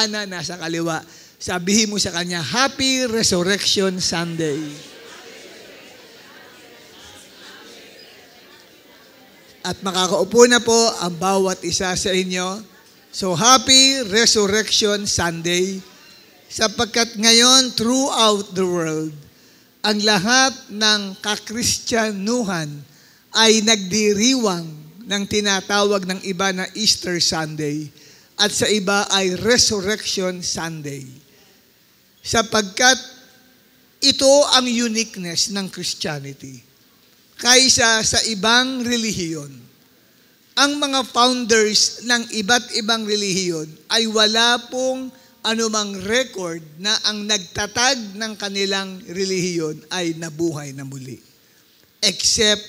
kanan, nasa kaliwa. Sabihin mo sa kanya, Happy Resurrection Sunday. At makakaupo na po ang bawat isa sa inyo. So, Happy Resurrection Sunday. Sapagkat ngayon, throughout the world, ang lahat ng kakristyanuhan ay nagdiriwang ng tinatawag ng iba na Easter Sunday at sa iba ay Resurrection Sunday. Sapagkat ito ang uniqueness ng Christianity. Kaysa sa ibang relihiyon, ang mga founders ng iba't ibang relihiyon ay wala pong anumang record na ang nagtatag ng kanilang relihiyon ay nabuhay na muli. Except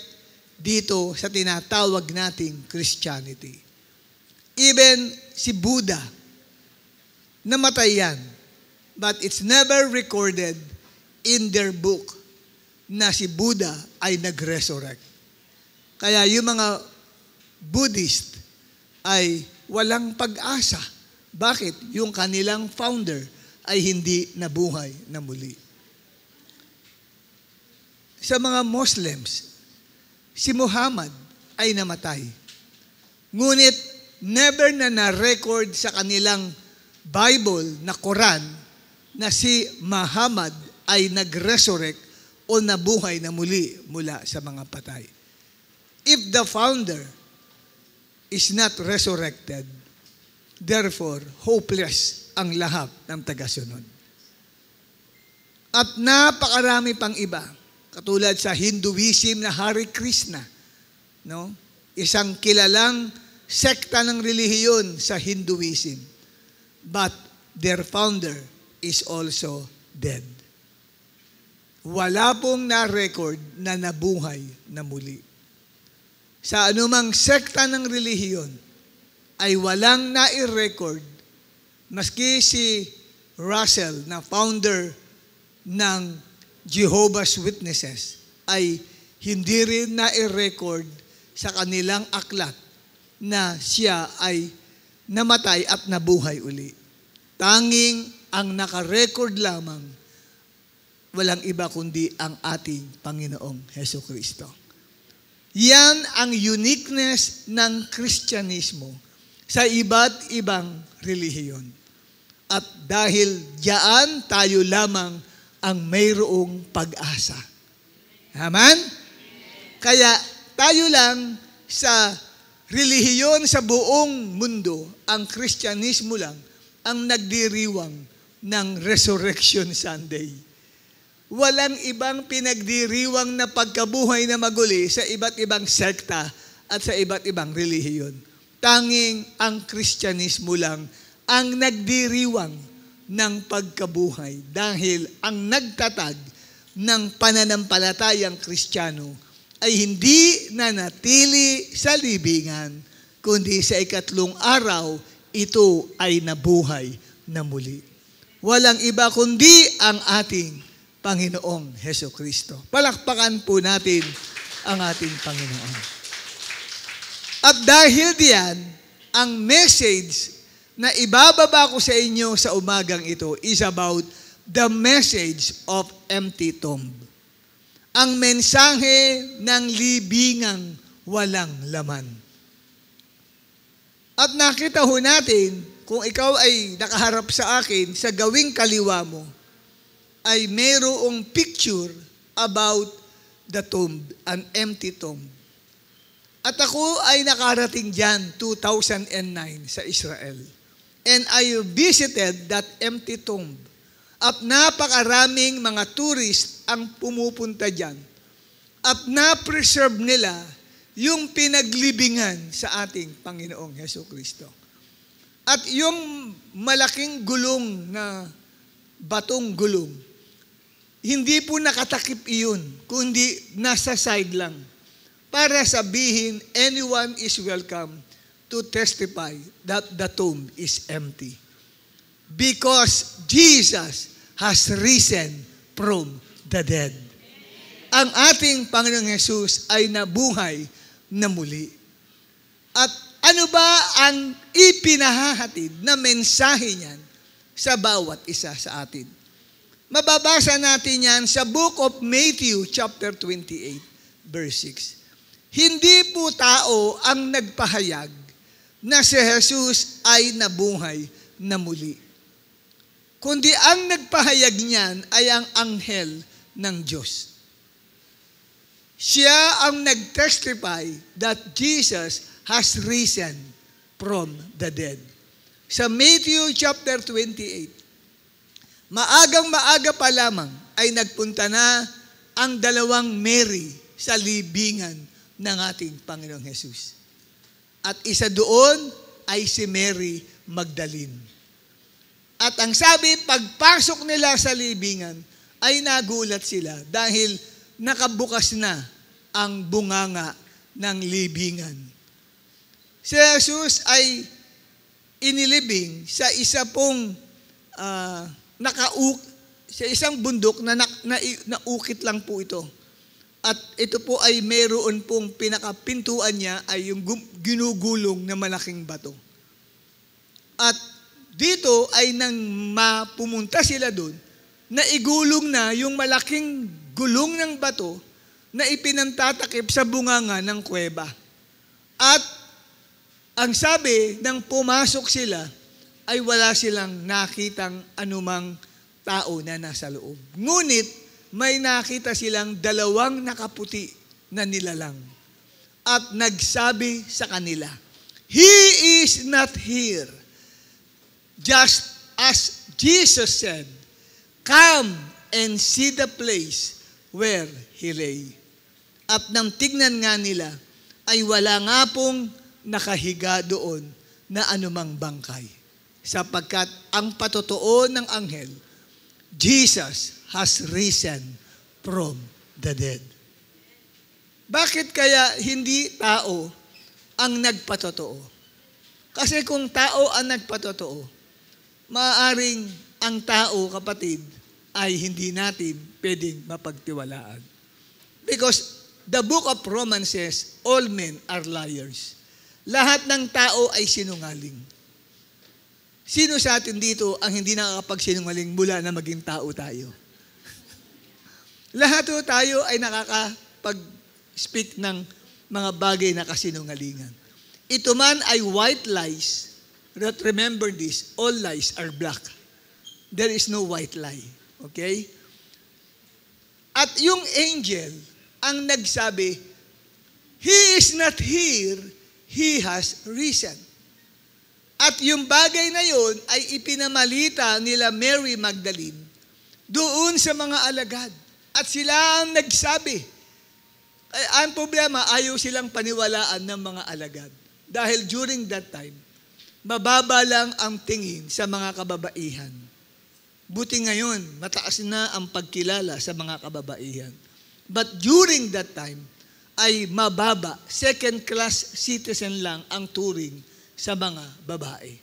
dito sa tinatawag nating Christianity. Even si Buddha, namatay yan. But it's never recorded in their book na si Buddha ay nag-resurrect. Kaya yung mga Buddhist ay walang pag-asa. Bakit? Yung kanilang founder ay hindi nabuhay na muli. Sa mga Muslims, si Muhammad ay namatay. Ngunit never na na-record sa kanilang Bible na Quran na si Muhammad ay nag-resurrect o nabuhay na muli mula sa mga patay. If the founder is not resurrected, therefore, hopeless ang lahat ng tagasunod. At napakarami pang iba, katulad sa Hinduism na Hare Krishna, no? Isang kilalang sekta ng relihiyon sa Hinduism. But their founder is also dead. Wala pong na-record na nabuhay na muli. Sa anumang sekta ng relihiyon, ay walang nai-record, maski si Russell na founder ng Jehovah's Witnesses, ay hindi rin nai-record sa kanilang aklat na siya ay namatay at nabuhay uli. Tanging ang naka-record lamang, walang iba kundi ang ating Panginoong Hesukristo. Yan ang uniqueness ng Kristyanismo sa iba't ibang relihiyon. At dahil diyan tayo lamang ang mayroong pag-asa. Amen? Kaya tayo lang sa relihiyon sa buong mundo, ang Kristyanismo lang ang nagdiriwang ng Resurrection Sunday. Walang ibang pinagdiriwang na pagkabuhay na maguli sa iba't ibang sekta at sa iba't ibang relihiyon. Tanging ang Kristyanismo lang ang nagdiriwang ng pagkabuhay dahil ang nagtatag ng pananampalatayang Kristiyano ay hindi nanatili sa libingan, kundi sa ikatlong araw, ito ay nabuhay na muli. Walang iba kundi ang ating Panginoong Hesukristo. Palakpakan po natin ang ating Panginoon. At dahil diyan, ang message na ibababa ko sa inyo sa umagang ito is about the message of empty tomb. Ang mensahe ng libingang walang laman. At nakita ho natin, kung ikaw ay nakaharap sa akin, sa gawing kaliwa mo, ay mayroong picture about the tomb, an empty tomb. At ako ay nakarating dyan 2009 sa Israel. And I visited that empty tomb. At napakaraming mga tourist ang pumupunta dyan. At na-preserve nila yung pinaglibingan sa ating Panginoong Hesukristo. At yung malaking gulong na batong gulong, hindi po nakatakip iyon, kundi nasa side lang. Para sabihin, anyone is welcome to testify that the tomb is empty. Because Jesus has risen from the dead. Ang ating Panginoong Hesus ay nabuhay na muli. At ano ba ang ipinahahatid na mensahe niyan sa bawat isa sa atin. Mababasa natin yan sa Book of Matthew chapter 28, verse 6. Hindi po tao ang nagpahayag na si Jesus ay nabuhay na muli, kundi ang nagpahayag niyan ay ang anghel ng Diyos. Siya ang nag-testify that Jesus has risen from the dead. Sa Matthew chapter 28, maagang-maaga pa lamang ay nagpunta na ang dalawang Mary sa libingan ng ating Panginoong Jesus. At isa doon ay si Mary Magdalene. At ang sabi, pagpasok nila sa libingan, ay nagulat sila dahil nakabukas na ang bunganga ng libingan. Si Jesus ay inilibing sa isa pong sa isang bundok na naukit lang po ito. At ito po ay mayroon pong pinakapintuan niya ay yung ginugulong na malaking bato. At dito ay nang mapumunta sila doon, naigulong na yung malaking gulong ng bato na ipinantatakip sa bunganga ng kuweba. At ang sabi, nang pumasok sila, ay wala silang nakitang anumang tao na nasa loob. Ngunit, may nakita silang dalawang nakaputi na nilalang. At nagsabi sa kanila, He is not here. Just as Jesus said, Come and see the place where He lay. At nang tignan nga nila, ay wala nga pong nakahiga doon na anumang bangkay. Sapagkat ang patotoo ng anghel, Jesus has risen from the dead. Bakit kaya hindi tao ang nagpatotoo? Kasi kung tao ang nagpatotoo, maaaring ang tao, kapatid, ay hindi natin pwedeng mapagtiwalaan. Because the book of Romans says, all men are liars. Lahat ng tao ay sinungaling. Sino sa atin dito ang hindi nakakapagsinungaling mula na maging tao tayo? Lahat tayo ay nakakapag-speak ng mga bagay na kasinungalingan. Ito man ay white lies, but remember this, all lies are black. There is no white lie. Okay? At yung angel ang nagsabi, He is not here, He has risen. At yung bagay na yun ay ipinamalita nila Mary Magdalene doon sa mga alagad. At sila ang nagsabi. Ang problema, ayaw silang paniwalaan ng mga alagad. Dahil during that time, mababa lang ang tingin sa mga kababaihan. Buti ngayon, mataas na ang pagkilala sa mga kababaihan. But during that time, ay mababa, second-class citizen lang ang turing sa mga babae.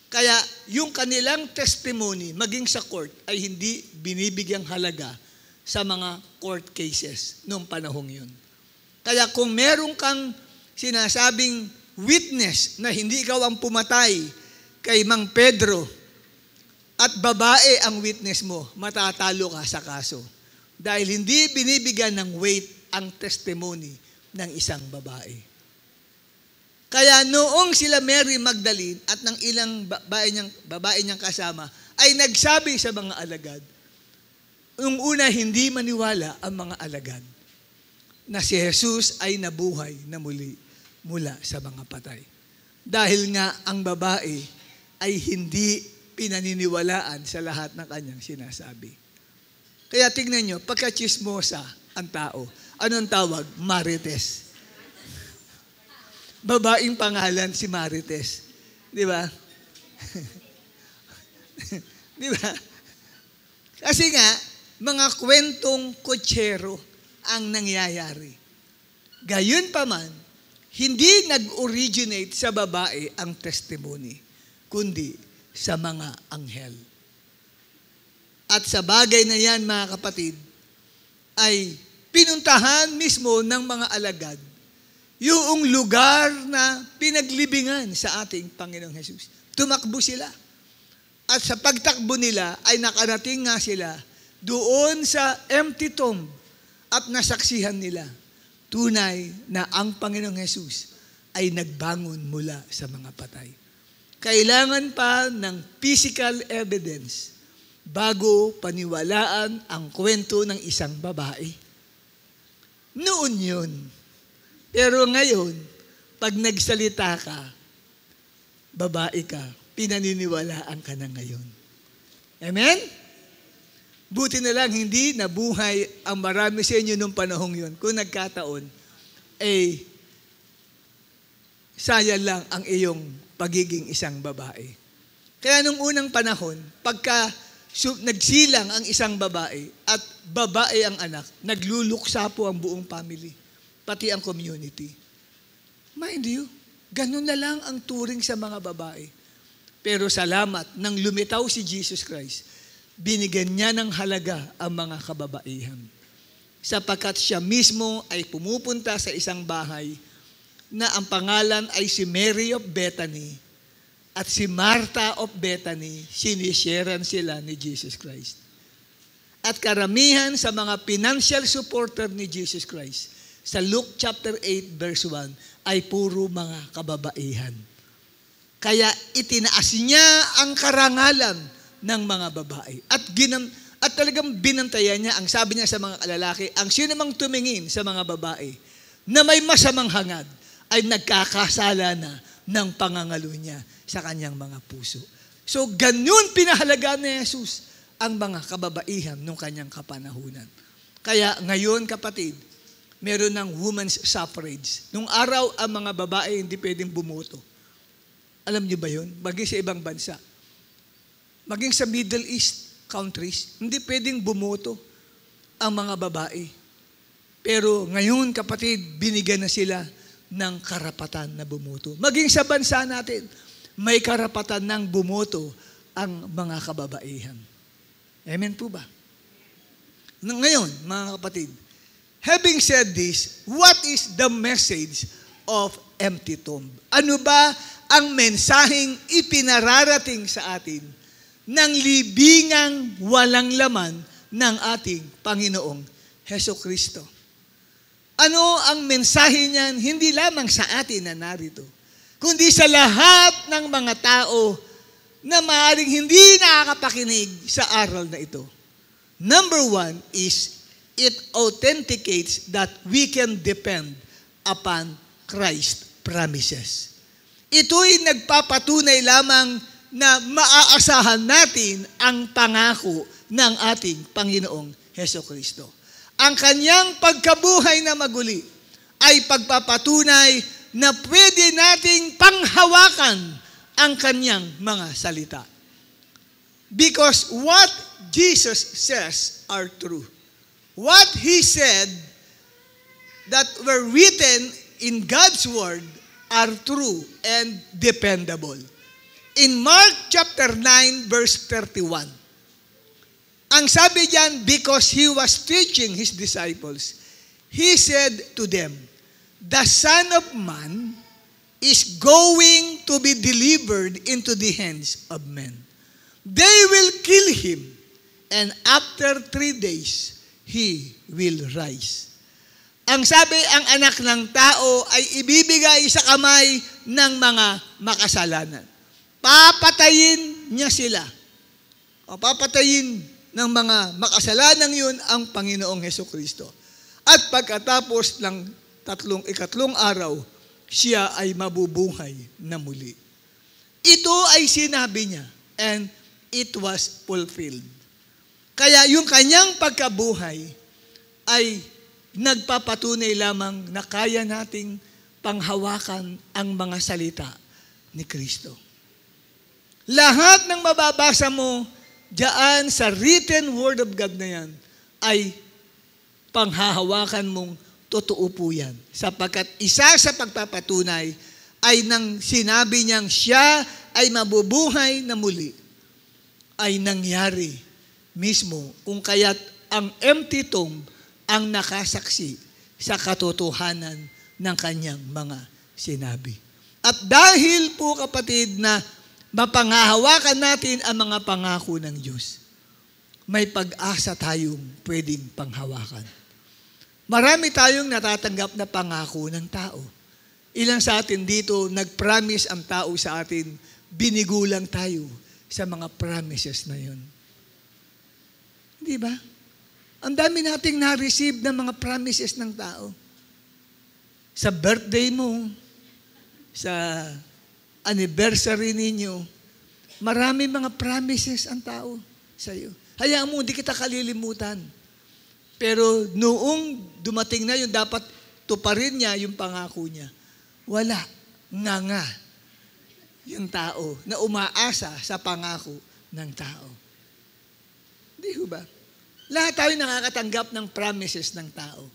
Kaya yung kanilang testimony, maging sa court, ay hindi binibigyang halaga sa mga court cases noong panahong yun. Kaya kung meron kang sinasabing witness na hindi ikaw ang pumatay kay Mang Pedro at babae ang witness mo, matatalo ka sa kaso. Dahil hindi binibigyan ng weight ang testimony ng isang babae. Kaya noong sila Mary Magdalene at ng ilang babae niyang kasama ay nagsabi sa mga alagad, nung una hindi maniwala ang mga alagad na si Jesus ay nabuhay na muli mula sa mga patay. Dahil nga ang babae ay hindi pinaniniwalaan sa lahat ng kanyang sinasabi. Kaya tingnan nyo, pagka-chismosa ang tao, anong tawag? Marites. Babaeng pangalan si Marites. Di ba? Di ba? Kasi nga, mga kwentong kutsero ang nangyayari. Gayunpaman, hindi nag-originate sa babae ang testimony, kundi sa mga anghel. At sa bagay na yan, mga kapatid, ay pinuntahan mismo ng mga alagad yung lugar na pinaglibingan sa ating Panginoong Jesus. Tumakbo sila. At sa pagtakbo nila ay nakarating nga sila doon sa empty tomb at nasaksihan nila tunay na ang Panginoong Jesus ay nagbangon mula sa mga patay. Kailangan pa ng physical evidence bago paniwalaan ang kwento ng isang babae. Noon yun. Pero ngayon, pag nagsalita ka, babae ka, pinaniniwalaan ka na ngayon. Amen? Buti na lang hindi nabuhay ang marami sa inyo nung panahong yun. Kung nagkataon, sayang lang ang iyong pagiging isang babae. Kaya nung unang panahon, pagka nagsilang ang isang babae at babae ang anak, nagluluksa po ang buong family, pati ang community. Mind you, ganun na lang ang turing sa mga babae. Pero salamat, nang lumitaw si Jesus Christ, binigyan niya ng halaga ang mga kababaihan. Sapagkat siya mismo ay pumupunta sa isang bahay na ang pangalan ay si Mary of Bethany at si Martha of Bethany, sinisharean sila ni Jesus Christ. At karamihan sa mga financial supporter ni Jesus Christ, sa Luke chapter 8 verse 1, ay puro mga kababaihan. Kaya itinaas niya ang karangalan ng mga babae. At talagang binantayan niya, ang sabi niya sa mga lalaki, ang sino mang tumingin sa mga babae na may masamang hangad, ay nagkakasala na ng pangangalo niya sa kanyang mga puso. So, ganun pinahalaga ni Jesus ang mga kababaihan nung kanyang kapanahunan. Kaya ngayon, kapatid, meron ng women's suffrage. Nung araw, ang mga babae hindi pwedeng bumoto. Alam niyo ba yun? Maging sa ibang bansa. Maging sa Middle East countries, hindi pwedeng bumoto ang mga babae. Pero ngayon, kapatid, binigyan na sila ng karapatan na bumoto. Maging sa bansa natin, may karapatan ng bumoto ang mga kababaihan. Amen po ba? Ngayon, mga kapatid, having said this, what is the message of empty tomb? Ano ba ang mensaheng ipinararating sa atin ng libingang walang laman ng ating Panginoong Hesukristo? Ano ang mensahe niyan, hindi lamang sa atin na narito, kundi sa lahat ng mga tao na maaaring hindi nakakapakinig sa aral na ito. Number one is, it authenticates that we can depend upon Christ's promises. Ito'y nagpapatunay lamang na maaasahan natin ang pangako ng ating Panginoong Hesukristo. Ang kanyang pagkabuhay na maguli ay pagpapatunay na pwede nating panghawakan ang kanyang mga salita. Because what Jesus says are true. What He said that were written in God's Word are true and dependable. In Mark chapter 9 verse 31, ang sabi diyan, because He was teaching His disciples, He said to them, the Son of Man is going to be delivered into the hands of men. They will kill Him, and after 3 days, He will rise. Ang sabi, ang anak ng tao ay ibibigay sa kamay ng mga makasalanan. Papatayin niya sila. O papatayin ng mga makasalanang yun ang Panginoong Hesukristo. At pagkatapos ng ikatlong araw, siya ay mabubuhay na muli. Ito ay sinabi niya, and it was fulfilled. Kaya yung kanyang pagkabuhay ay nagpapatunay lamang na kaya nating panghawakan ang mga salita ni Kristo. Lahat ng mababasa mo diyan sa written word of God na yan ay panghahawakan mong totoo po yan. Sapagkat isa sa pagpapatunay ay nang sinabi niyang siya ay mabubuhay na muli, ay nangyari mismo kung kaya't ang empty tomb ang nakasaksi sa katotohanan ng kanyang mga sinabi. At dahil po kapatid na Mapanghahawakan natin ang mga pangako ng Diyos. May pag-asa tayong pwedeng panghawakan. Marami tayong natatanggap na pangako ng tao. Ilang sa atin dito, nag-promise ang tao sa atin, binigulang tayo sa mga promises na yun. Di ba? Ang dami nating na-receive ng mga promises ng tao. Sa birthday mo, sa anniversary ninyo, marami mga promises ang tao sa iyo. Hayaan mo, hindi kita kalilimutan. Pero noong dumating na yun, dapat tuparin niya yung pangako niya. Wala. Nga. Yung tao na umaasa sa pangako ng tao. Hindi ho ba? Lahat tayo nakakatanggap ng promises ng tao.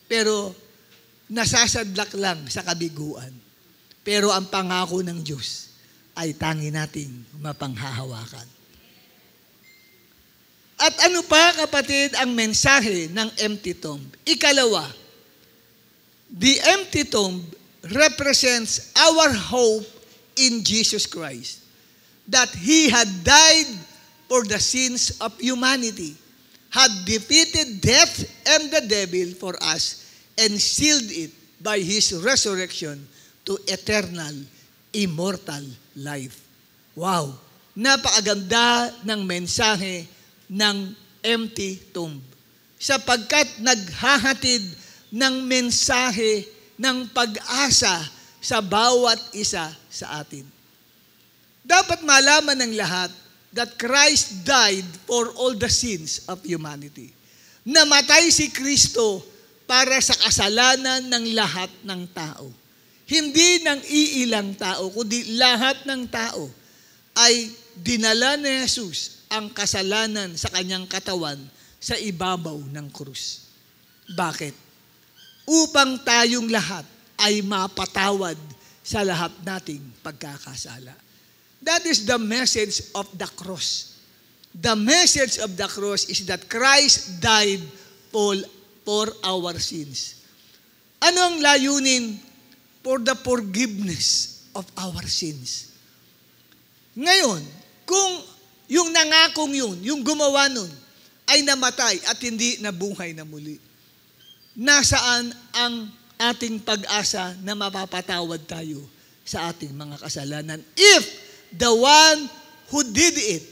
Pero nasasadlak lang sa kabiguan. Pero ang pangako ng Diyos ay tangi nating mapanghahawakan. At ano pa, kapatid, ang mensahe ng empty tomb? Ikalawa, the empty tomb represents our hope in Jesus Christ. That He had died for the sins of humanity, had defeated death and the devil for us, and sealed it by His resurrection to eternal, immortal life. Wow! Napakaganda ng mensahe ng empty tomb. Sapagkat naghahatid ng mensahe ng pag-asa sa bawat isa sa atin. Dapat malaman ng lahat that Christ died for all the sins of humanity. Namatay si Kristo para sa kasalanan ng lahat ng tao. Hindi ng iilang tao, kundi lahat ng tao ay dinala ni Jesus ang kasalanan sa kanyang katawan sa ibabaw ng krus. Bakit? Upang tayong lahat ay mapatawad sa lahat nating pagkakasala. That is the message of the cross. The message of the cross is that Christ died for our sins. Ano ang layunin? For the forgiveness of our sins. Ngayon, kung yung nangakong yun, yung gumawa nun, ay namatay at hindi nabuhay na muli, nasaan ang ating pag-asa na mapapatawad tayo sa ating mga kasalanan if the one who did it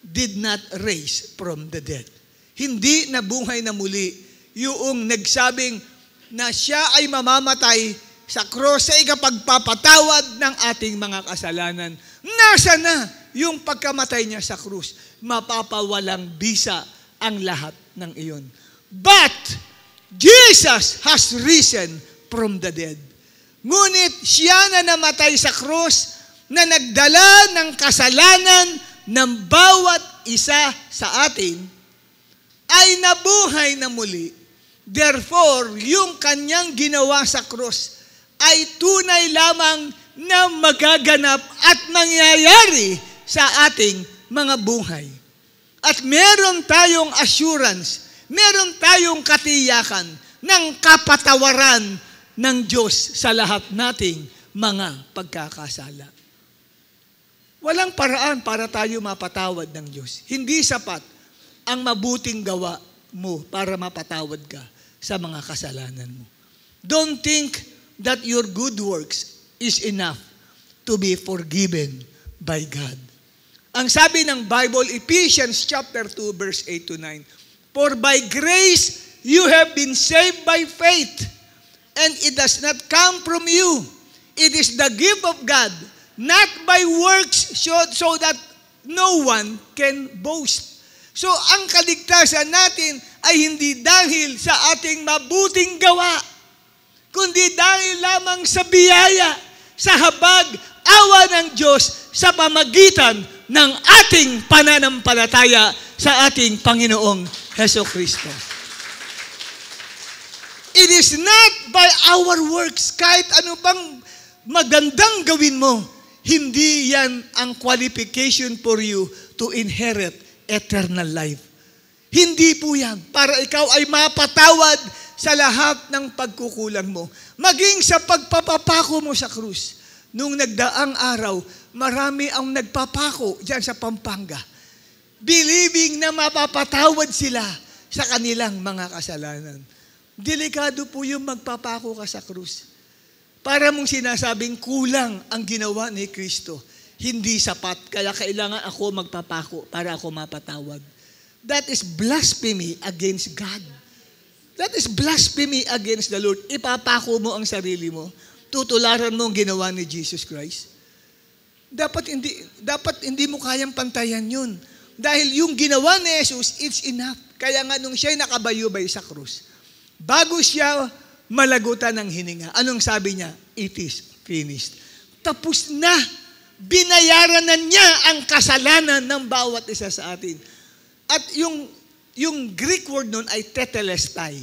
did not raise from the dead? Hindi nabuhay na muli yung nagsabing na siya ay mamamatay sa cross sa ikapagpapatawad ng ating mga kasalanan. Nasa na yung pagkamatay niya sa krus? Mapapawalang bisa ang lahat ng iyon. But Jesus has risen from the dead. Ngunit siya na namatay sa krus na nagdala ng kasalanan ng bawat isa sa atin ay nabuhay na muli. Therefore, yung kanyang ginawa sa krus ay tunay lamang na magaganap at mangyayari sa ating mga buhay. At meron tayong assurance, meron tayong katiyakan ng kapatawaran ng Diyos sa lahat nating mga pagkakasala. Walang paraan para tayo mapatawad ng Diyos. Hindi sapat ang mabuting gawa mo para mapatawad ka sa mga kasalanan mo. Don't think that your good works is enough to be forgiven by God. Ang sabi ng Bible, Ephesians chapter 2, verse 8 to 9, for by grace you have been saved by faith, and it does not come from you. It is the gift of God, not by works, so that no one can boast. So ang kaligtasan natin ay hindi dahil sa ating mabuting gawa, kundi dahil lamang sa biyaya, sa habag, awa ng Diyos sa pamagitan ng ating pananampalataya sa ating Panginoong Hesukristo. It is not by our works. Kahit ano pang magandang gawin mo, hindi yan ang qualification for you to inherit eternal life. Hindi po yan para ikaw ay mapatawad sa lahat ng pagkukulang mo. Maging sa pagpapapako mo sa krus. Nung nagdaang araw, marami ang nagpapako dyan sa Pampanga, believing na mapapatawad sila sa kanilang mga kasalanan. Delikado po yung magpapako ka sa krus. Para mong sinasabing kulang ang ginawa ni Kristo. Hindi sapat, kaya kailangan ako magpapako para ako mapatawad. That is blasphemy against God. That is blasphemy against the Lord. Ipapako mo ang sarili mo. Tutularan mo ang ginawa ni Jesus Christ. Dapat hindi mo kayang pantayan yun. Dahil yung ginawa ni Jesus, it's enough. Kaya nga nung siya'y nakabayubay sa krus, bago siya malagutan ng hininga, anong sabi niya? It is finished. Tapos na. Binayaran na niya ang kasalanan ng bawat isa sa atin. At yung Greek word nun ay tetelestai.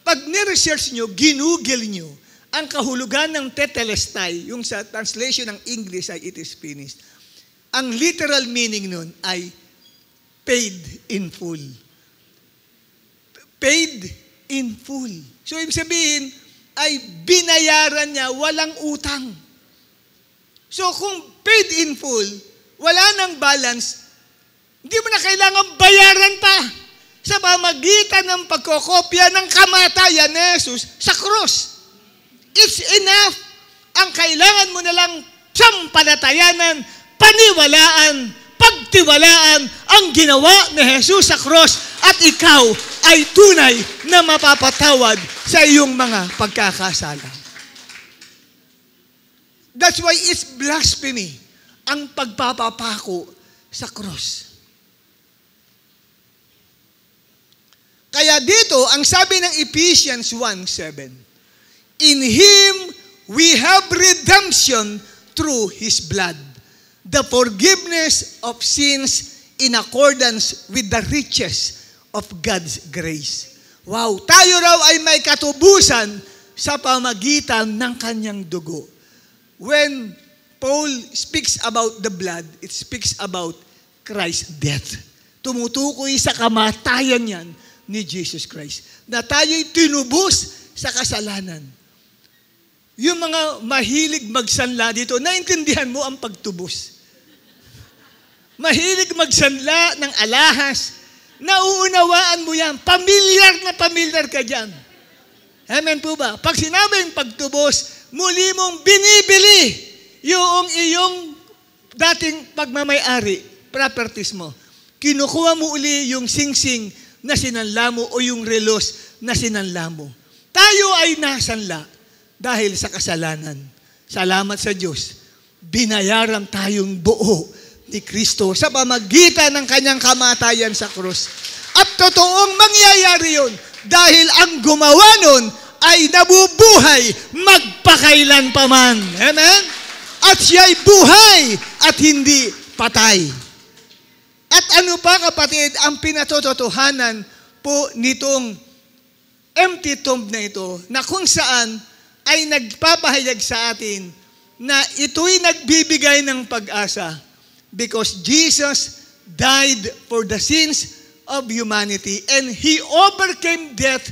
Pag ni-research nyo, ginugel nyo, ang kahulugan ng tetelestai, yung sa translation ng English ay it is finished. Ang literal meaning nun ay paid in full. Paid in full. So, ibig sabihin, ay binayaran niya, walang utang. So, kung paid in full, wala nang balance, hindi mo na kailangan bayaran pa sa pamagitan ng pagkokopya ng kamatayan ni Jesus sa krus. It's enough. Ang kailangan mo na lang sampalatayanan, paniwalaan, pagtiwalaan ang ginawa ni Jesus sa krus at ikaw ay tunay na mapapatawad sa iyong mga pagkakasala. That's why it's blasphemy, ang pagpapapako sa krus. Kaya dito, ang sabi ng Ephesians 1:7, in Him we have redemption through His blood, the forgiveness of sins in accordance with the riches of God's grace. Wow, tayo raw ay may katubusan sa pamagitan ng kanyang dugo. When Paul speaks about the blood, it speaks about Christ's death. Tumutukoy sa kamatayan yan ni Jesus Christ. Na tayo'y tinubos sa kasalanan. Yung mga mahilig magsanla dito, naintindihan mo ang pagtubos. Mahilig magsanla ng alahas, nauunawaan mo yan. Pamilyar ka dyan. Amen po ba? Pag sinabing pagtubos, muli mong binibili yung iyong dating pagmamay-ari, properties mo. Kinukuha mo uli yung singsing na sinanla mo o yung relos na sinanla mo. Tayo ay nasanla dahil sa kasalanan. Salamat sa Diyos. Binayaran tayong buo ni Kristo sa pamagitan ng kanyang kamatayan sa krus. At totoong mangyayari yun dahil ang gumawa nun ay nabubuhay magpakailan pa man. Amen? At siya'y buhay at hindi patay. At ano pa kapatid, ang pinatotohanan po nitong empty tomb na ito, na kung saan ay nagpapahayag sa atin na ito'y nagbibigay ng pag-asa because Jesus died for the sins of humanity and He overcame death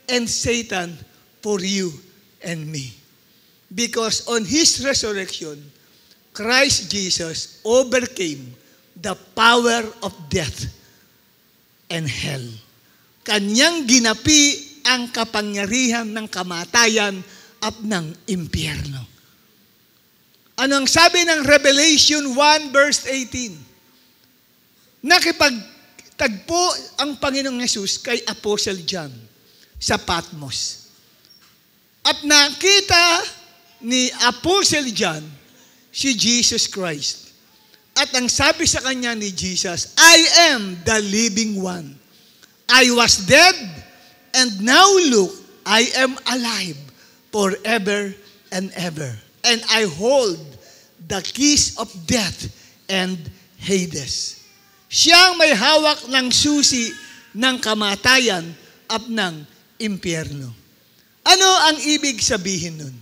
and Satan for you and me. Because on His resurrection, Christ Jesus overcame the power of death and hell. Kanyang ginapi ang kapangyarihan ng kamatayan at ng impyerno. Ano ang sabi ng Revelation 1 verse 18? Nakipagtagpo ang Panginoong Yesus kay Apostle John sa Patmos. At nakita ni Apostle John si Jesus Christ. At ang sabi sa kanya ni Jesus, I am the living one. I was dead, and now look, I am alive forever and ever. And I hold the keys of death and Hades. Siyang may hawak ng susi ng kamatayan at ng impyerno. Ano ang ibig sabihin nun?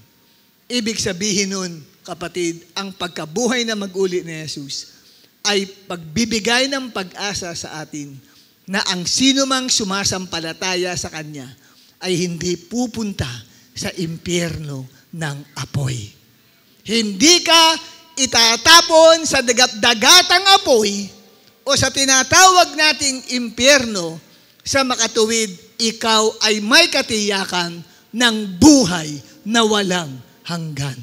Ibig sabihin nun, kapatid, ang pagkabuhay na mag-uli ni Jesus ay pagbibigay ng pag-asa sa atin na ang sinumang sumasampalataya sa Kanya ay hindi pupunta sa impyerno ng apoy. Hindi ka itatapon sa dagatang apoy o sa tinatawag nating impyerno, sa makatuwid, ikaw ay may katiyakan ng buhay na walang hanggan.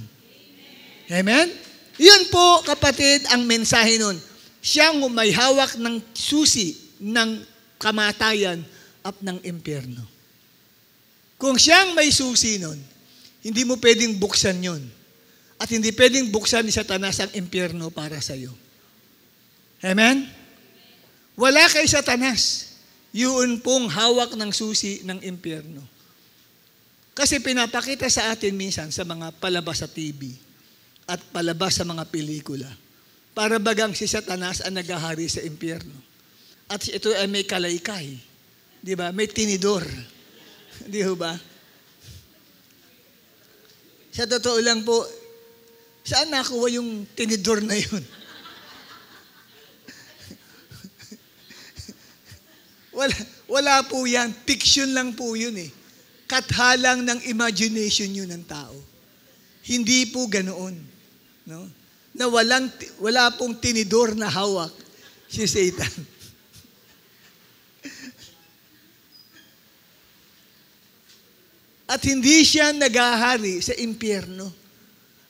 Amen? Yun po, kapatid, ang mensahe nun. Siyang may hawak ng susi ng kamatayan at ng impyerno. Kung siyang may susi nun, hindi mo pwedeng buksan yun. At hindi pwedeng buksan ni Satanas ang impyerno para sa iyo. Amen? Wala kay Satanas. Yun pong hawak ng susi ng impyerno. Kasi pinapakita sa atin minsan sa mga palabas sa TV at palabas sa mga pelikula. Para bagang si Satanas ang naghahari sa impyerno. At ito ay may kalaykay. Di ba? May tinidor. Di ba? Sa totoo lang po, saan nakuha yung tinidor na yun? Wala po yan. Fiction lang po yun eh. Kathalang ng imagination yun ng tao. Hindi po ganoon. No? Na wala pong tinidor na hawak si Satan. At hindi siya naghahari sa impyerno.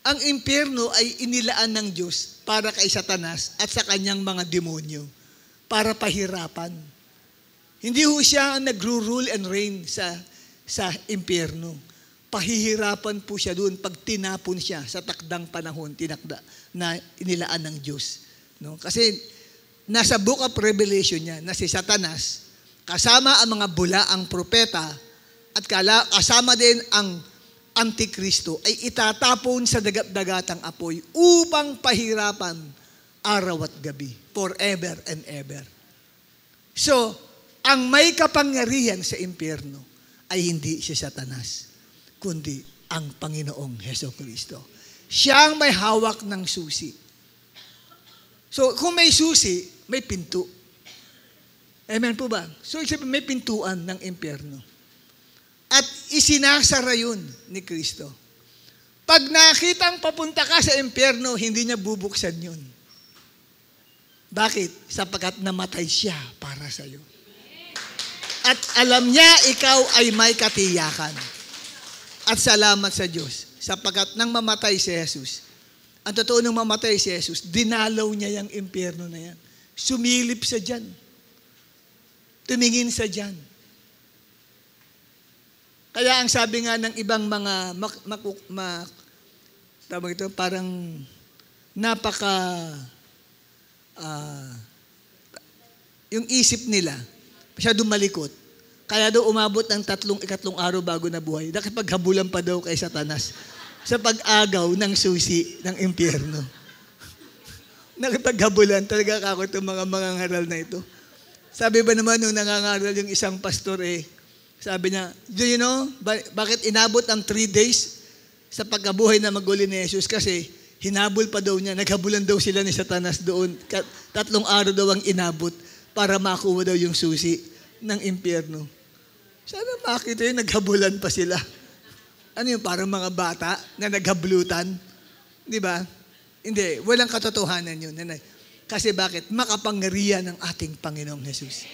Ang impyerno ay inilaan ng Diyos para kay Satanas at sa kanyang mga demonyo para pahirapan. Hindi ho siya ang nagro-rule and reign sa impyerno. Pahihirapan po siya doon pag tinapon siya sa takdang panahon, na inilaan ng Diyos. No? Kasi nasa Book of Revelation niya na si Satanas, kasama ang mga bulaang propeta at kasama din ang Antikristo ay itatapon sa dagatang apoy upang pahirapan araw at gabi, forever and ever. So, ang may kapangyarihan sa impyerno ay hindi si Satanas, kundi ang Panginoong Hesukristo. Siya ang may hawak ng susi. So, kung may susi, may pinto. Amen po ba? So, may pintuan ng impyerno. At isinasara yun ni Kristo. Pag nakitang papunta ka sa impyerno, hindi niya bubuksan yun. Bakit? Sapagkat namatay siya para sa iyo. At alam niya ikaw ay may katiyakan. At salamat sa Diyos. Sapagkat nang mamatay si Jesus, ang totoo nang mamatay si Jesus, dinalaw niya yung impyerno na yan. Sumilip sa dyan. Tumingin sa dyan. Kaya ang sabi nga ng ibang mga tawag ito, parang yung isip nila, masyadong malikot. Kaya daw umabot ng ikatlong araw bago nabuhay. Nakipaghabulan pa daw kay Satanas sa pag-agaw ng susi ng impyerno. Nakipaghabulan. Talaga ako itong mga ngaral na ito. Sabi ba naman nung nangangaral yung isang pastor sabi niya, do you know, bakit inabot ang 3 days sa pagkabuhay na maguli ni Jesus? Kasi hinabol pa daw niya, naghabulan daw sila ni Satanas doon. 3 araw daw ang inabot para makuha daw yung susi ng impyerno. Sana makita yun, naghabulan pa sila. Ano yung parang mga bata na naghablutan? Di ba? Hindi, walang katotohanan yun. Kasi bakit? Makapangyarihan ng ating Panginoong Jesus.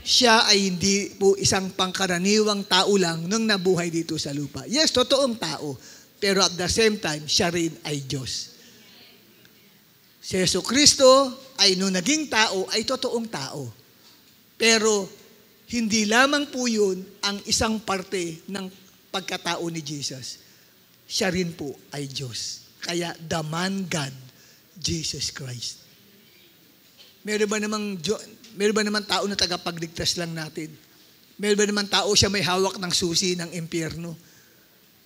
Siya ay hindi po isang pangkaraniwang tao lang nung nabuhay dito sa lupa. Yes, totoong tao. Pero at the same time, siya rin ay Diyos. Si Jesucristo ay nung naging tao, ay totoong tao. Pero hindi lamang po yun ang isang parte ng pagkatao ni Jesus. Siya rin po ay Diyos. Kaya the man God, Jesus Christ. Meron ba namang tao na tagapagligtas lang natin? Meron ba naman tao siya may hawak ng susi ng impyerno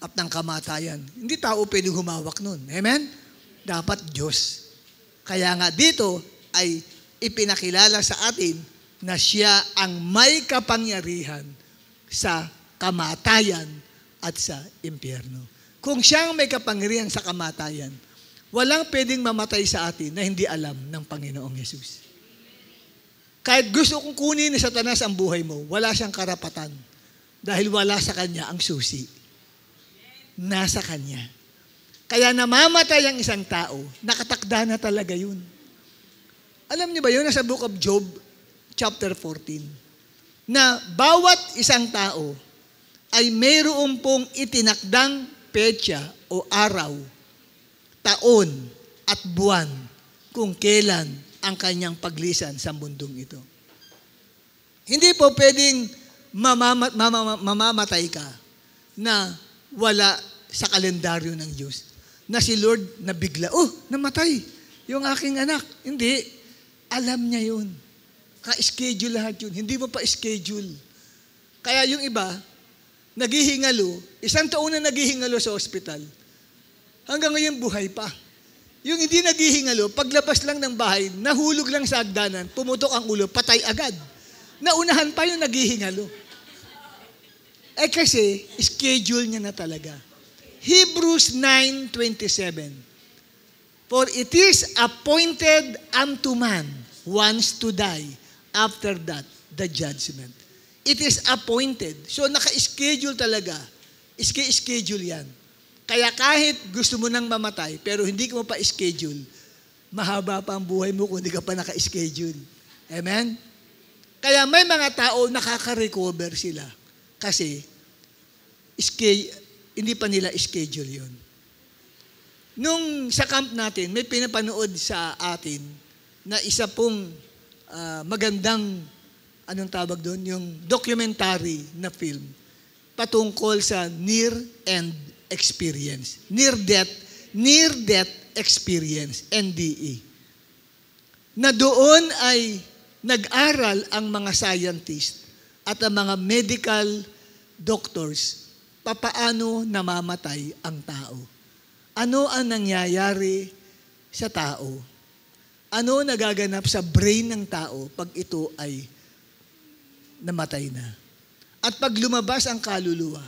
at ng kamatayan? Hindi tao pwedeng humawak nun. Amen? Dapat Diyos. Kaya nga dito ay ipinakilala sa atin na siya ang may kapangyarihan sa kamatayan at sa impyerno. Kung siyang may kapangyarihan sa kamatayan, walang pwedeng mamatay sa atin na hindi alam ng Panginoong Yesus. Kahit gusto kong kunin ni Satanas ang buhay mo, wala siyang karapatan dahil wala sa kanya ang susi. Nasa kanya. Kaya namamatay ang isang tao, nakatakda na talaga yun. Alam niyo ba yun, nasa Book of Job, chapter 14, na bawat isang tao ay mayroon pong itinakdang petsa o araw, taon at buwan kung kailan ang kanyang paglisan sa mundong ito. Hindi po pwedeng mamamatay ka na wala sa kalendaryo ng Diyos. Na si Lord nabigla, namatay yung aking anak. Hindi. Alam niya yun. Ka-schedule lahat yun. Hindi mo pa schedule. Kaya yung iba, naghihingalo, isang taon na naghihingalo sa ospital, hanggang ngayon buhay pa. Yung hindi naghihingalo, paglabas lang ng bahay, nahulog lang sa hagdanan, pumutok ang ulo, patay agad. Naunahan pa yung naghihingalo. Kasi, schedule niya na talaga. Hebrews 9:27. For it is appointed unto man once to die, after that, the judgment. It is appointed. So, naka-schedule talaga. Schedule yan. Kaya kahit gusto mo nang mamatay, pero hindi mo pa schedule, mahaba pa ang buhay mo kung hindi ka pa naka-schedule. Amen? Kaya may mga tao nakaka-recover sila. Kasi, hindi pa nila schedule yun. Nung sa camp natin, may pinapanood sa atin na isa pong magandang, anong tawag doon? Yung documentary na film patungkol sa near-end experience. Near-death experience, NDE. Na doon ay nag-aral ang mga scientist at ang mga medical doctors papaano namamatay ang tao. Ano ang nangyayari sa tao? Ano nagaganap sa brain ng tao pag ito ay namatay na? At pag lumabas ang kaluluwa,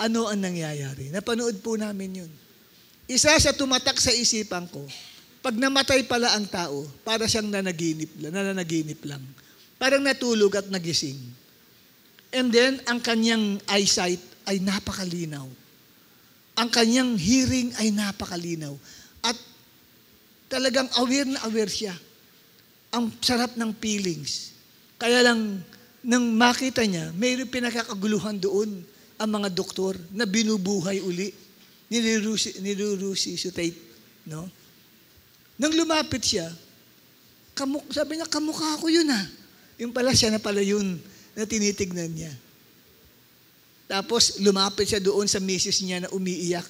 ano ang nangyayari? Napanood po namin yun. Isa sa tumatak sa isipan ko, pag namatay pala ang tao, para siyang nananaginip lang. Parang natulog at nagising. And then, ang kanyang eyesight ay napakalinaw. Ang kanyang hearing ay napakalinaw. At talagang aware na aware siya. Ang sarap ng feelings. Kaya lang, nang makita niya, mayroong pinakakaguluhan doon ang mga doktor na binubuhay uli. Niresuscitate. No? Nang lumapit siya, sabi niya, kamukha ko yun Yung pala siya na pala yun na tinitignan niya. Tapos lumapit siya doon sa misis niya na umiiyak.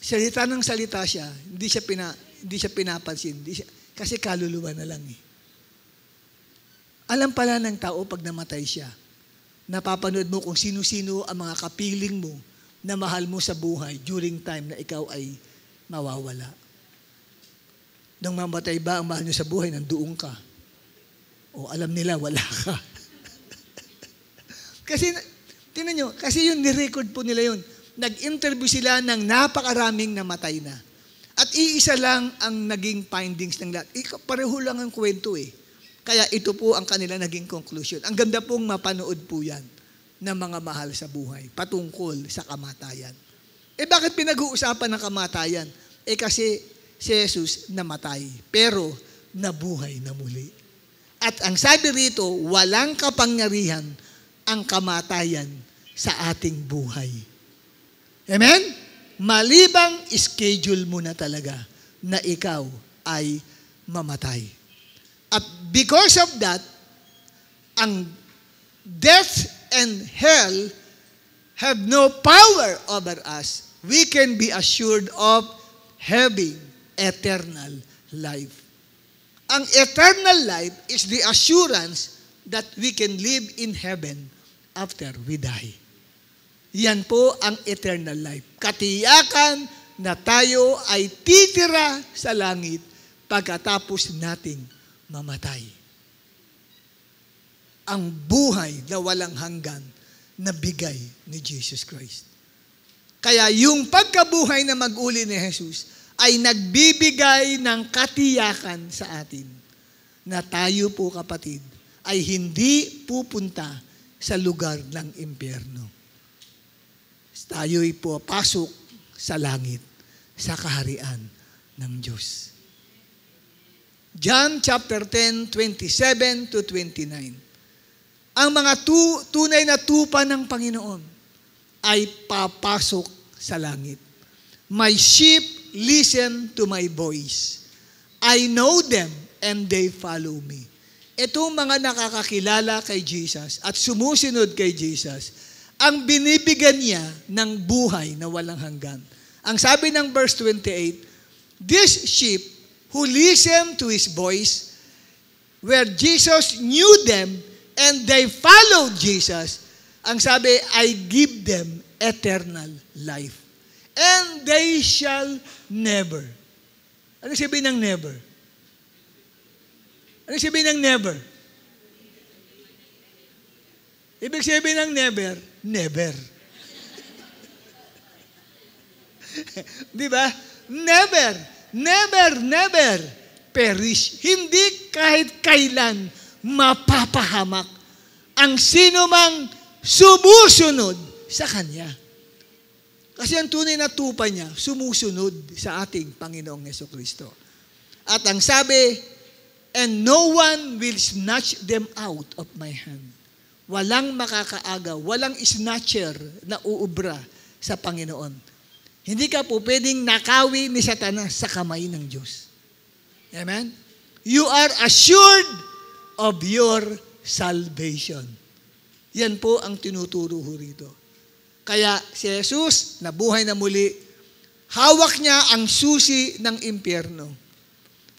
Salita ng salita siya, hindi siya pinapansin. Kasi kaluluwa na lang Alam pala ng tao pag namatay siya. Napapanood mo kung sino-sino ang mga kapiling mo na mahal mo sa buhay during time na ikaw ay mawawala. Nang mamatay ba ang mahal nyo sa buhay, nandoon ka. O alam nila, wala ka. Kasi, tingnan nyo, kasi yun, nirecord po nila yun. Nag-interview sila ng napakaraming namatay na. At iisa lang ang naging findings ng lahat. Pareho lang ang kwento Kaya ito po ang kanila naging conclusion. Ang ganda pong mapanood po yan ng mga mahal sa buhay patungkol sa kamatayan. Bakit pinag-uusapan ng kamatayan? Kasi si Jesus namatay, pero nabuhay na muli. At ang sabi rito, walang kapangyarihan ang kamatayan sa ating buhay. Amen? Malibang schedule mo na talaga na ikaw ay mamatay. At because of that, ang death and hell have no power over us. We can be assured of having eternal life. Ang eternal life is the assurance that we can live in heaven after we die. Yan po ang eternal life. Katiyakan na tayo ay titira sa langit pagkatapos nating mamatay. Ang buhay na walang hanggan na bigay ni Jesus Christ. Kaya yung pagkabuhay na mag-uli ni Jesus ay nagbibigay ng katiyakan sa atin na tayo po kapatid ay hindi pupunta sa lugar ng impyerno. Tayo'y papasok sa langit, sa kaharian ng Diyos. John chapter 10, 27 to 29. Ang mga tunay na tupa ng Panginoon ay papasok sa langit. My sheep listen to my voice. I know them and they follow me. Itong mga nakakakilala kay Jesus at sumusunod kay Jesus, ang binibigyan niya ng buhay na walang hanggan. Ang sabi ng verse 28, this sheep who listen to His voice, where Jesus knew them and they followed Jesus, ang sabi, I give them eternal life. And they shall never. Ano sabihin ng never? Ano sabihin ng never? Ibig sabihin ng never, never. Di ba? Never, never, never perish. Hindi kahit kailan mapapahamak ang sino mang sumusunod sa Kanya. Kasi ang tunay na tupa niya, sumusunod sa ating Panginoong Jesucristo. At ang sabi, and no one will snatch them out of my hand. Walang makakaaga, walang snatcher na uubra sa Panginoon. Hindi ka po pwedeng nakawi ni Satanas sa kamay ng Diyos. Amen? You are assured of your salvation. Yan po ang tinuturo ho rito. Kaya si Jesus, nabuhay na muli, hawak niya ang susi ng impyerno.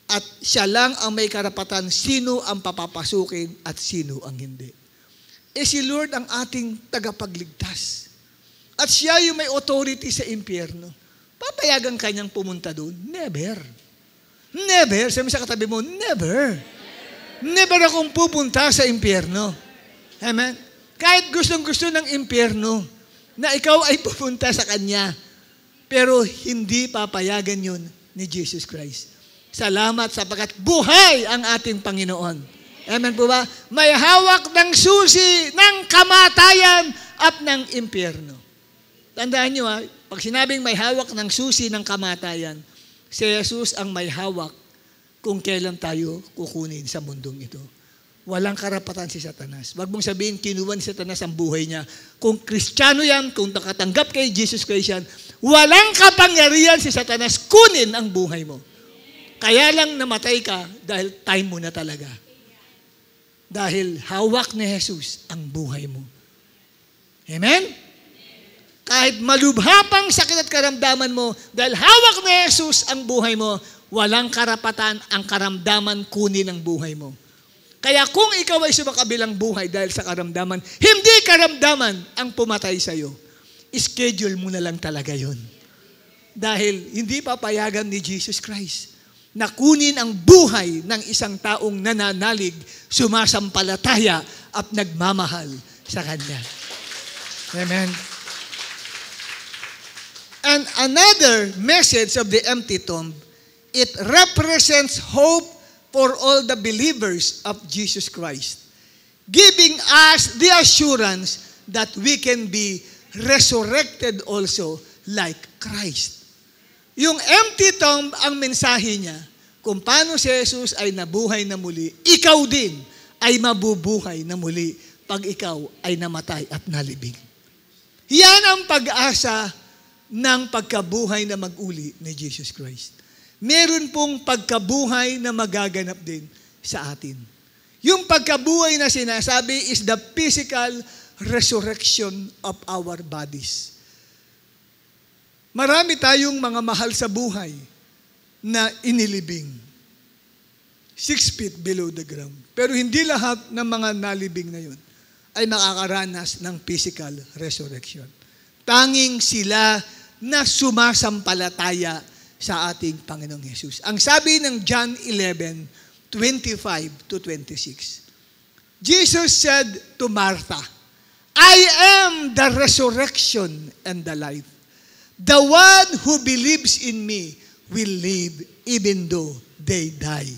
At siya lang ang may karapatan sino ang papapasukin at sino ang hindi. Si Lord ang ating tagapagligtas. At siya yung may authority sa impyerno. Papayagan kanyang pumunta doon? Never. Never. Sabi sa katabi mo, never. Never akong pupunta sa impyerno. Amen? Kahit gustong-gusto ng impyerno na ikaw ay pupunta sa Kanya, pero hindi papayagan yun ni Jesus Christ. Salamat sapagkat buhay ang ating Panginoon. Amen po ba? May hawak ng susi ng kamatayan at ng impyerno. Tandaan nyo pag sinabing may hawak ng susi ng kamatayan, si Jesus ang may hawak kung kailan tayo kukunin sa mundong ito. Walang karapatan si Satanas. Wag mong sabihin, kinuha ni Satanas ang buhay niya. Kung Kristiyano yan, kung nakatanggap kay Jesus Christ yan, walang kapangyarihan si Satanas kunin ang buhay mo. Kaya lang namatay ka dahil time mo na talaga. Dahil hawak ni Jesus ang buhay mo. Amen? Kahit malubha pang sakit at karamdaman mo, dahil hawak ni Jesus ang buhay mo, walang karapatan ang karamdaman kunin ang buhay mo. Kaya kung ikaw ay sumakabilang buhay dahil sa karamdaman, hindi karamdaman ang pumatay sa'yo. Schedule mo na lang talaga yun. Dahil hindi papayagan ni Jesus Christ na kunin ang buhay ng isang taong nananalig, sumasampalataya at nagmamahal sa Kanya. Amen. And another message of the empty tomb, it represents hope for all the believers of Jesus Christ, giving us the assurance that we can be resurrected also like Christ. Yung empty tomb, ang mensahe niya, kung paano si Jesus ay nabuhay na muli, ikaw din ay mabubuhay na muli pag ikaw ay namatay at nalibing. Yan ang pag-asa ng pagkabuhay na mag-uli ni Jesus Christ. Meron pong pagkabuhay na magaganap din sa atin. Yung pagkabuhay na sinasabi is the physical resurrection of our bodies. Marami tayong mga mahal sa buhay na inilibing. 6 feet below the ground. Pero hindi lahat ng mga nalibing na yun ay makakaranas ng physical resurrection. Tanging sila na sumasampalataya sa ating Panginoong Jesus. Ang sabi ng John 11:25 to 26. Jesus said to Martha, I am the resurrection and the life. The one who believes in me will live even though they die.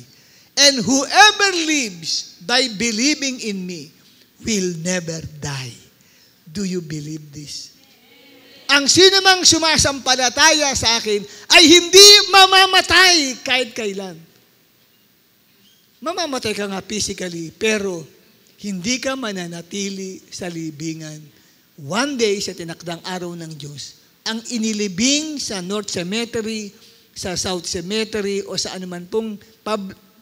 And whoever lives by believing in me will never die. Do you believe this? Ang sinumang sumasampalataya sa akin ay hindi mamamatay kahit kailan. Mamamatay ka nga physically, pero hindi ka mananatili sa libingan. One day, sa tinakdang araw ng Diyos, ang inilibing sa North Cemetery, sa South Cemetery, o sa anuman pong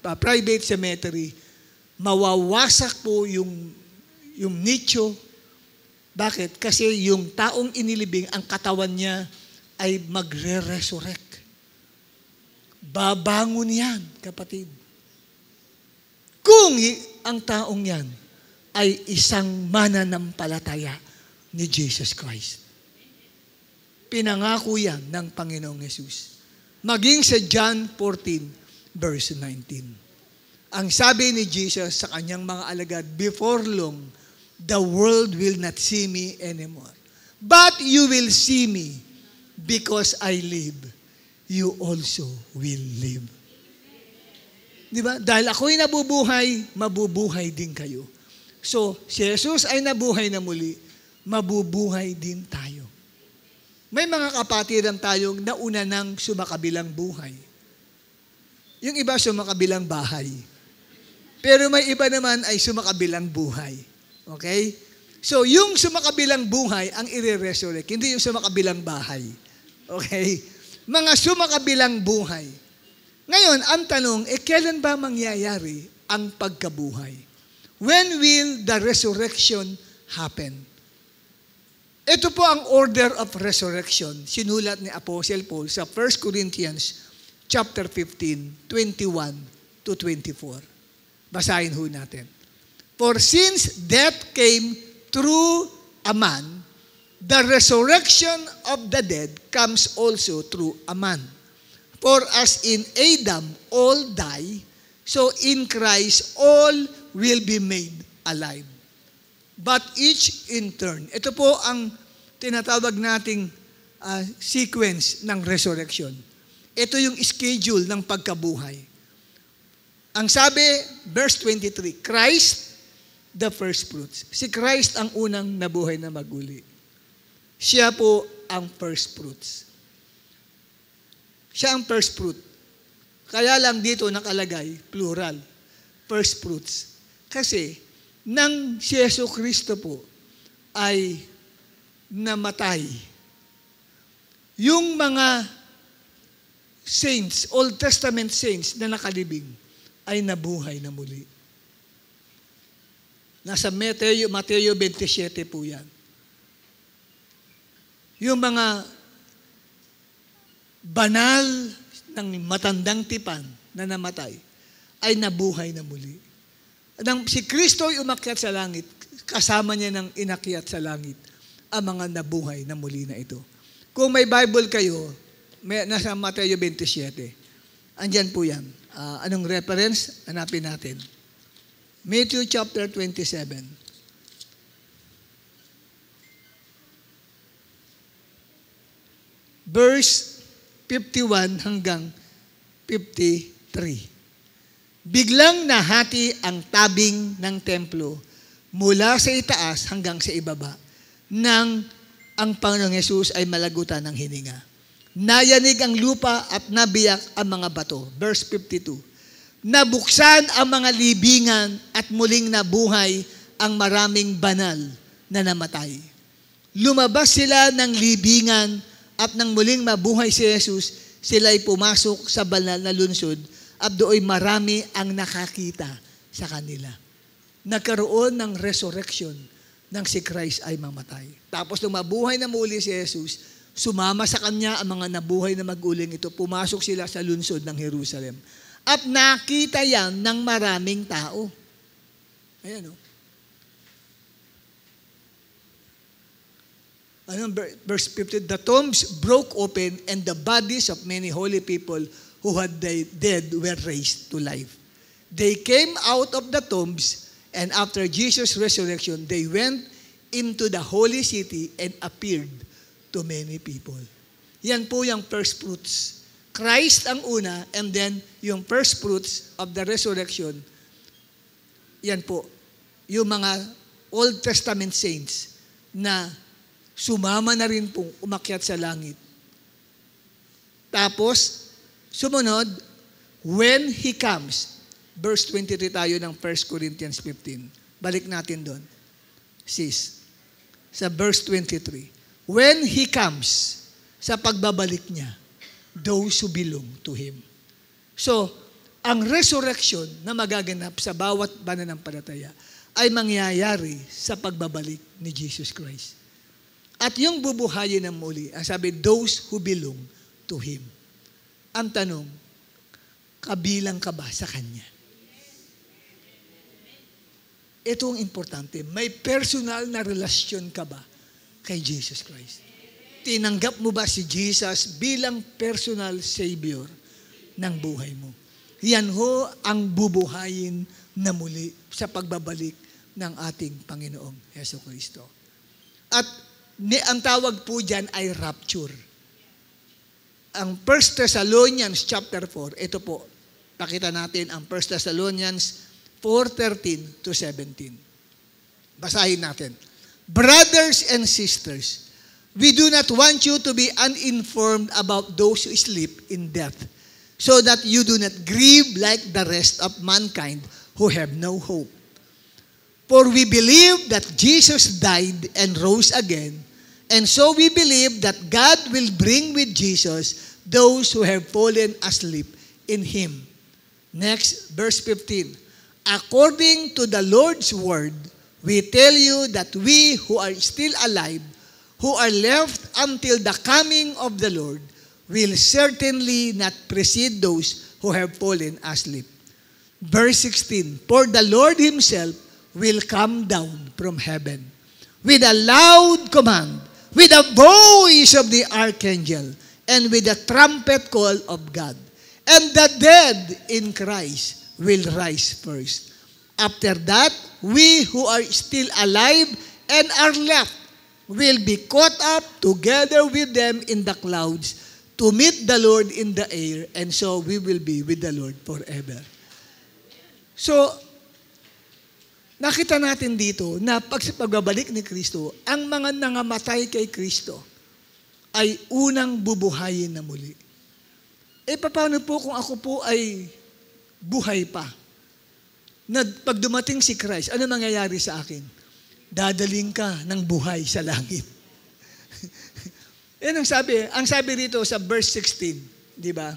private cemetery, mawawasak po yung nicho. Bakit? Kasi yung taong inilibing, ang katawan niya ay magre-resurrect. Babangon yan, kapatid. Kung ang taong yan ay isang mananampalataya ni Jesus Christ. Pinangako yan ng Panginoong Yesus. Maging sa John 14, verse 19. Ang sabi ni Jesus sa kanyang mga alagad, before long, the world will not see me anymore. But you will see me because I live. You also will live. Di ba? Dahil ako'y nabubuhay, mabubuhay din kayo. So, si Jesus ay nabuhay na muli, mabubuhay din tayo. May mga kapatiran tayong nauna ng sumakabilang buhay. Yung iba sumakabilang bahay. Pero may iba naman ay sumakabilang buhay. Okay? So, yung sumakabilang buhay ang i-resurrect, hindi yung sumakabilang bahay. Okay? Mga sumakabilang buhay. Ngayon, ang tanong, kailan ba mangyayari ang pagkabuhay? When will the resurrection happen? Ito po ang order of resurrection, sinulat ni Apostle Paul sa 1 Corinthians chapter 15, 21 to 24. Basahin ho natin. For since death came through a man, the resurrection of the dead comes also through a man. For as in Adam all die, so in Christ all will be made alive. But each in turn. Ito po ang tinatawag nating sequence ng resurrection. Ito yung schedule ng pagkabuhay. Ang sabi, verse 23, Christ the first fruits. Si Christ ang unang nabuhay na maguli. Siya po ang first fruits. Siya ang first fruit. Kaya lang dito nakalagay, plural, first fruits. Kasi, nang si Yesu Kristo po ay namatay, yung mga saints, Old Testament saints na nakalibing, ay nabuhay na muli. Nasa Mateo 27 po yan. Yung mga banal ng matandang tipan na namatay ay nabuhay na muli. Nang si Kristo ay umakyat sa langit, kasama niya ng inakyat sa langit ang mga nabuhay na muli na ito. Kung may Bible kayo, nasa Mateo 27, andyan po yan. Anong reference? Hanapin natin. Matthew chapter 27. Verse 51 hanggang 53. Biglang nahati ang tabing ng templo mula sa itaas hanggang sa ibaba nang ang Panginoong Yesus ay malagutan ng hininga. Nayanig ang lupa at nabiyak ang mga bato. Verse 52. Nabuksan ang mga libingan at muling nabuhay ang maraming banal na namatay. Lumabas sila ng libingan at nang muling mabuhay si Jesus, sila ay pumasok sa banal na lungsod at doon marami ang nakakita sa kanila. Nagkaroon ng resurrection nang si Christ ay mamatay. Tapos nung mabuhay na muli si Jesus, sumama sa kanya ang mga nabuhay na maguling ito. Pumasok sila sa lungsod ng Jerusalem. At nakita yan ng maraming tao. Ayan o. Verse 50, the tombs broke open and the bodies of many holy people who had died dead were raised to life. They came out of the tombs and after Jesus' resurrection, they went into the holy city and appeared to many people. Yan po yung first fruits. Christ ang una, and then yung first fruits of the resurrection, yan po, yung mga Old Testament saints na sumama na rin pong umakyat sa langit. Tapos, sumunod, when He comes, verse 23 tayo ng 1 Corinthians 15. Balik natin doon. Sis, sa verse 23. When He comes, sa pagbabalik niya, those who belong to Him. So, ang resurrection na magaganap sa bawat mananampalataya ay mangyayari sa pagbabalik ni Jesus Christ. At yung bubuhayin ng muli, ang sabi, those who belong to Him. Ang tanong, kabilang ka ba sa Kanya? Ito ang importante. May personal na relasyon ka ba kay Jesus Christ? Tinanggap mo ba si Jesus bilang personal Savior ng buhay mo? Yan ho ang bubuhayin na muli sa pagbabalik ng ating Panginoong Jesucristo. At ang tawag po dyan ay rapture. Ang 1 Thessalonians chapter 4, ito po, pakita natin ang 1 Thessalonians 4:13 to 17. Basahin natin. Brothers and sisters, we do not want you to be uninformed about those who sleep in death, so that you do not grieve like the rest of mankind who have no hope. For we believe that Jesus died and rose again, and so we believe that God will bring with Jesus those who have fallen asleep in Him. Next, verse 15. According to the Lord's word, we tell you that we who are still alive, who are left until the coming of the Lord, will certainly not precede those who have fallen asleep. Verse 16. For the Lord Himself will come down from heaven with a loud command, with the voice of the archangel, and with the trumpet call of God. And the dead in Christ will rise first. After that, we who are still alive and are left will be caught up together with them in the clouds to meet the Lord in the air, and so we will be with the Lord forever. So, nakita natin dito na sa pagbabalik ni Kristo, ang mga nangamatay kay Kristo ay unang bubuhayin na muli. Paano po kung ako po ay buhay pa? Na pag dumating si Christ, ano mangyayari sa akin? Dadaling ka ng buhay sa langit. Yan ang sabi rito sa verse 16, di ba?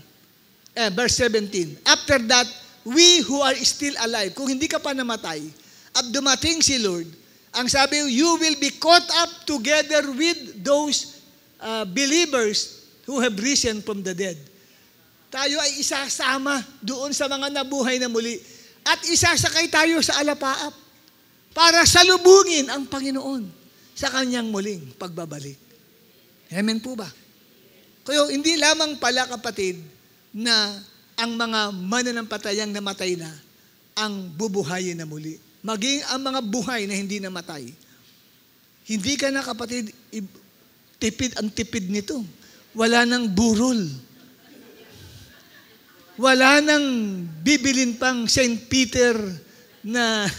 Verse 17. After that, we who are still alive, kung hindi ka pa namatay, at dumating si Lord, ang sabi, you will be caught up together with those believers who have risen from the dead. Tayo ay isasama doon sa mga nabuhay na muli at isasakay tayo sa alapaap para salubungin ang Panginoon sa kanyang muling pagbabalik. Amen po ba? Kaya hindi lamang pala, kapatid, na ang mga mananampatayang namatay na ang bubuhayin na muli. Maging ang mga buhay na hindi namatay. Hindi ka na, kapatid, ang tipid nito. Wala nang burol. Wala nang bibilin pang St. Peter na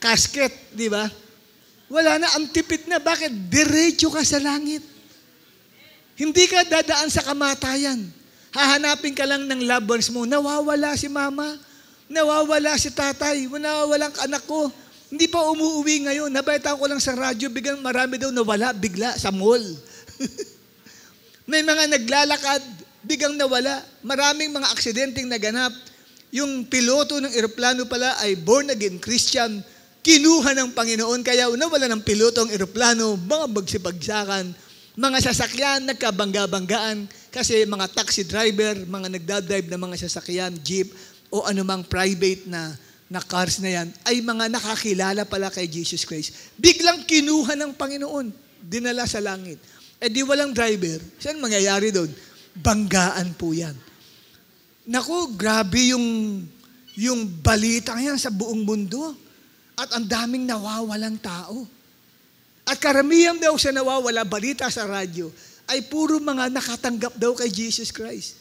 casket, di ba? Wala na, ang tipid na. Bakit? Diretso ka sa langit. Hindi ka dadaan sa kamatayan. Hahanapin ka lang ng loved ones mo. Nawawala si mama. Nawawala si tatay. Nawawala ang anak ko. Hindi pa umuwi ngayon. Nabalitaan ko lang sa radyo, biglang marami daw nawala bigla sa mall. May mga naglalakad, biglang nawala. Maraming mga aksidenteng naganap. Yung piloto ng eroplano pala ay born again Christian. Kinuha ng Panginoon, kaya nawala ng piloto ang eroplano, mga bagsibagsakan, mga sasakyan, nagkabangga-banggaan, kasi mga taxi driver, mga nagdadrive na mga sasakyan, jeep, o anumang private na cars na yan, ay mga nakakilala pala kay Jesus Christ. Biglang kinuha ng Panginoon, dinala sa langit. Di walang driver. Saan mangyayari doon? Banggaan po yan. Naku, grabe yung balita yan sa buong mundo. At ang daming nawawalang tao. At karamihan daw sa nawawala, balita sa radyo, ay puro mga nakatanggap daw kay Jesus Christ.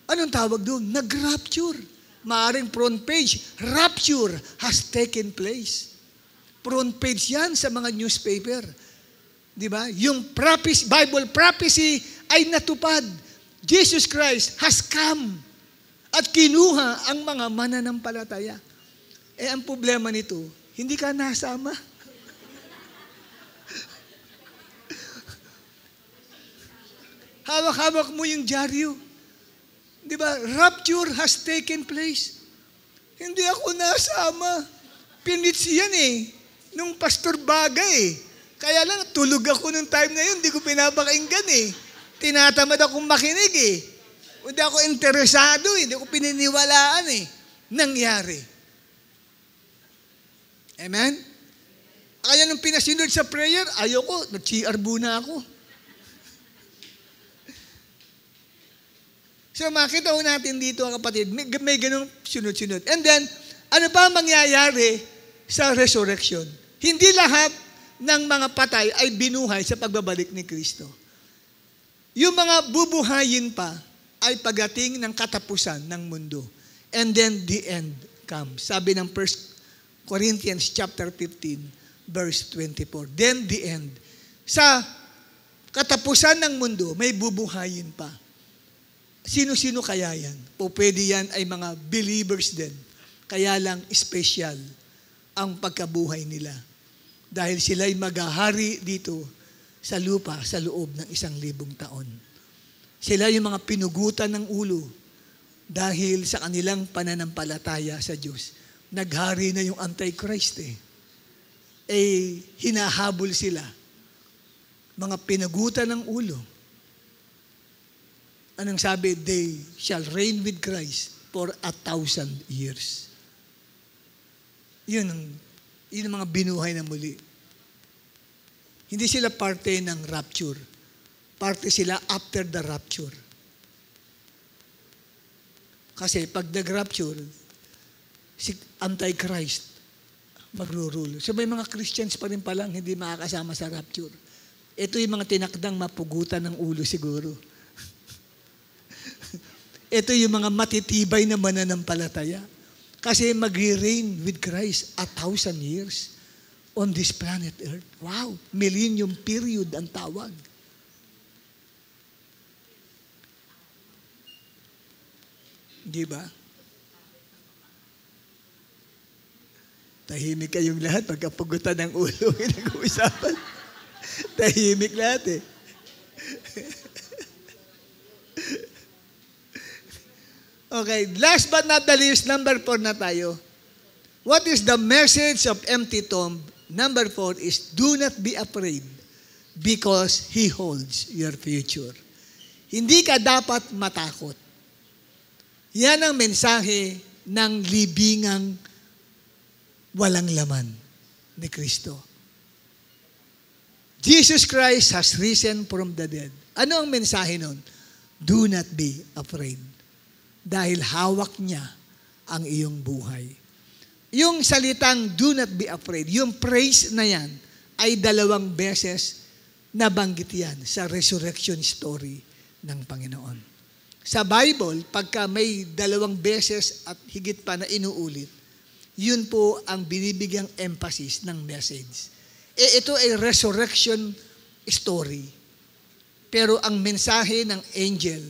Anong tawag doon? Nag-rapture. Maaring front page, rapture has taken place. Front page yan sa mga newspaper. Di ba? Yung prophecy, Bible prophecy ay natupad. Jesus Christ has come at kinuha ang mga mananampalataya. Ang problema nito, hindi ka nasama. Hawak-hawak mo yung dyaryo. Di ba? Rapture has taken place. Hindi ako nasama. Pinits yan nung Pastor Baga Kaya lang, tulog ako nung time na yun, hindi ko pinapakinggan Tinatamad akong makinig Hindi ako interesado hindi ko pininiwalaan Nangyari. Amen? Kaya nung pinasunod sa prayer, ayoko, nag-CR muna ako. So makita ko natin dito kapatid, may ganung sunod-sunod. And then, ano pa mangyayari sa resurrection? Hindi lahat ng mga patay ay binuhay sa pagbabalik ni Kristo. Yung mga bubuhayin pa ay pagdating ng katapusan ng mundo. And then the end comes. Sabi ng 1 Corinthians chapter 15, verse 24. Then the end. Sa katapusan ng mundo, may bubuhayin pa. Sino-sino kaya yan? O pwede yan ay mga believers din. Kaya lang special ang pagkabuhay nila. Dahil sila'y maghahari dito sa lupa sa loob ng 1,000 taon. Sila yung mga pinugutan ng ulo dahil sa kanilang pananampalataya sa Diyos. Naghari na yung Antichrist hinahabol sila. Mga pinugutan ng ulo. Anong sabi? They shall reign with Christ for 1,000 years. Yun ang mga binuhay na muli. Hindi sila parte ng rapture. Parte sila after the rapture. Kasi pag nag-rapture, si Antichrist magro-rule. So may mga Christians pa rin palang hindi makakasama sa rapture. Ito yung mga tinakdang mapugutan ng ulo siguro. Ito yung mga matitibay na mananampalataya. Kasi mag-reign with Christ 1,000 years on this planet Earth. Wow! Millennium period ang tawag. Di ba? Tahimik kayong lahat pagkapugutan ng ulo nag-uusapan. Tahimik lahat Okay, last but not the least, number 4 na tayo. What is the message of empty tomb? Number 4 is, do not be afraid because He holds your future. Hindi ka dapat matakot. Yan ang mensahe ng libingang walang laman ni Kristo. Jesus Christ has risen from the dead. Ano ang mensahe nun? Do not be afraid. Dahil hawak niya ang iyong buhay. Yung salitang do not be afraid, yung praise na yan ay 2 beses nabanggit yan sa resurrection story ng Panginoon. Sa Bible, pagka may 2 beses at higit pa na inuulit, yun po ang binibigyang emphasis ng message. Ito ay resurrection story. Pero ang mensahe ng angel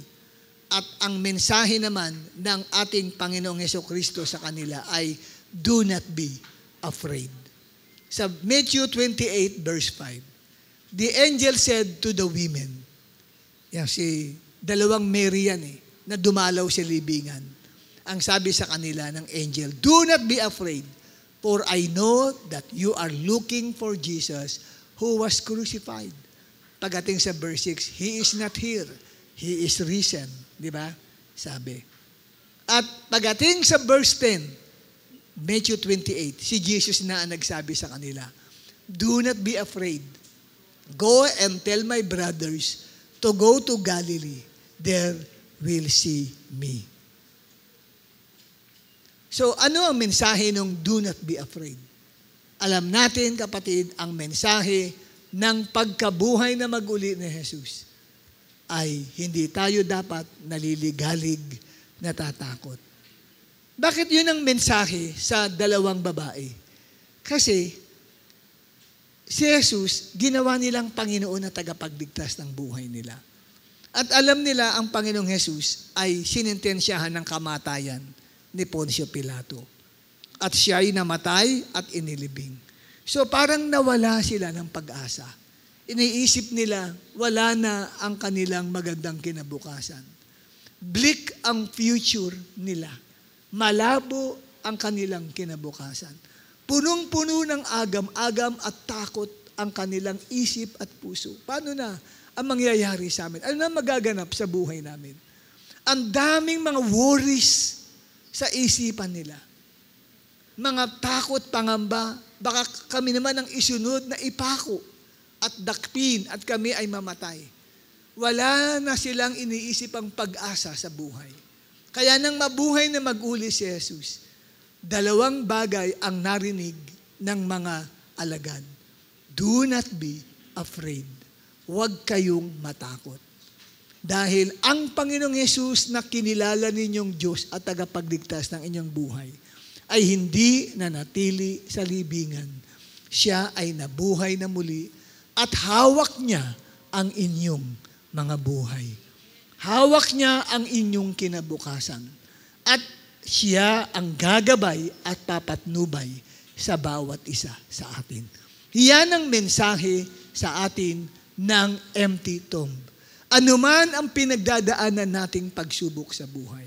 at ang mensahe naman ng ating Panginoong Jesucristo sa kanila ay do not be afraid. Sa Matthew 28 verse 5, the angel said to the women, si 2 Mary yan na dumalaw sa libingan. Ang sabi sa kanila ng angel, do not be afraid, for I know that you are looking for Jesus who was crucified. Pagdating sa verse 6, He is not here, He is risen. Di ba? Sabi. At pagdating sa verse 10, Matthew 28, si Jesus na ang nagsabi sa kanila, do not be afraid. Go and tell my brothers to go to Galilee. There will see me. So, ano ang mensahe ng do not be afraid? Alam natin, kapatid, ang mensahe ng pagkabuhay na mag-uli ni Jesus ay hindi tayo dapat naliligalig, natatakot. Bakit yun ang mensahe sa 2 babae? Kasi si Jesus, ginawa nilang Panginoon na tagapagligtas ng buhay nila. At alam nila ang Panginoong Jesus ay sinintensyahan ng kamatayan ni Poncio Pilato. At siya ay namatay at inilibing. So parang nawala sila ng pag-asa. Iniisip nila, wala na ang kanilang magandang kinabukasan. Bleak ang future nila. Malabo ang kanilang kinabukasan. Punong-puno ng agam-agam at takot ang kanilang isip at puso. Paano na ang mangyayari sa amin? Ano na magaganap sa buhay namin? Ang daming mga worries sa isipan nila. Mga takot, pangamba, baka kami naman ang isunod na ipako at dakpin at kami ay mamatay. Wala na silang iniisip ang pag-asa sa buhay. Kaya nang mabuhay na mag-uli si Jesus, dalawang bagay ang narinig ng mga alagad. Do not be afraid. Huwag kayong matakot. Dahil ang Panginoong Yesus na kinilala ninyong Diyos at tagapagligtas ng inyong buhay ay hindi nanatili sa libingan. Siya ay nabuhay na muli at hawak niya ang inyong mga buhay. Hawak niya ang inyong kinabukasan. At siya ang gagabay at papatnubay sa bawat isa sa atin. Iyan ang mensahe sa atin ng empty tomb. Anuman ang pinagdadaanan nating pagsubok sa buhay.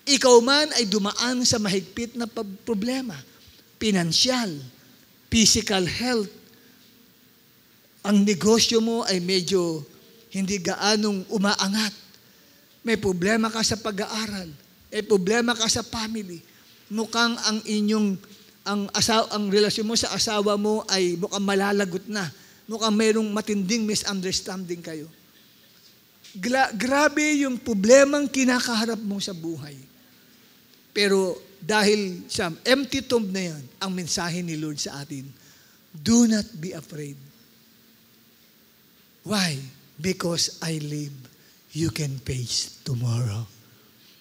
Ikaw man ay dumaan sa mahigpit na problema, pinansyal, physical health, ang negosyo mo ay medyo hindi gaanong umaangat. May problema ka sa pag-aaral, may problema ka sa family. Mukhang ang relasyon mo sa asawa mo ay mukhang malalagot na. Mukhang mayroong matinding misunderstanding kayo. Grabe yung problemang kinakaharap mo sa buhay. Pero dahil sa empty tomb na yan, ang mensahe ni Lord sa atin, do not be afraid. Why? Because I live, you can face tomorrow.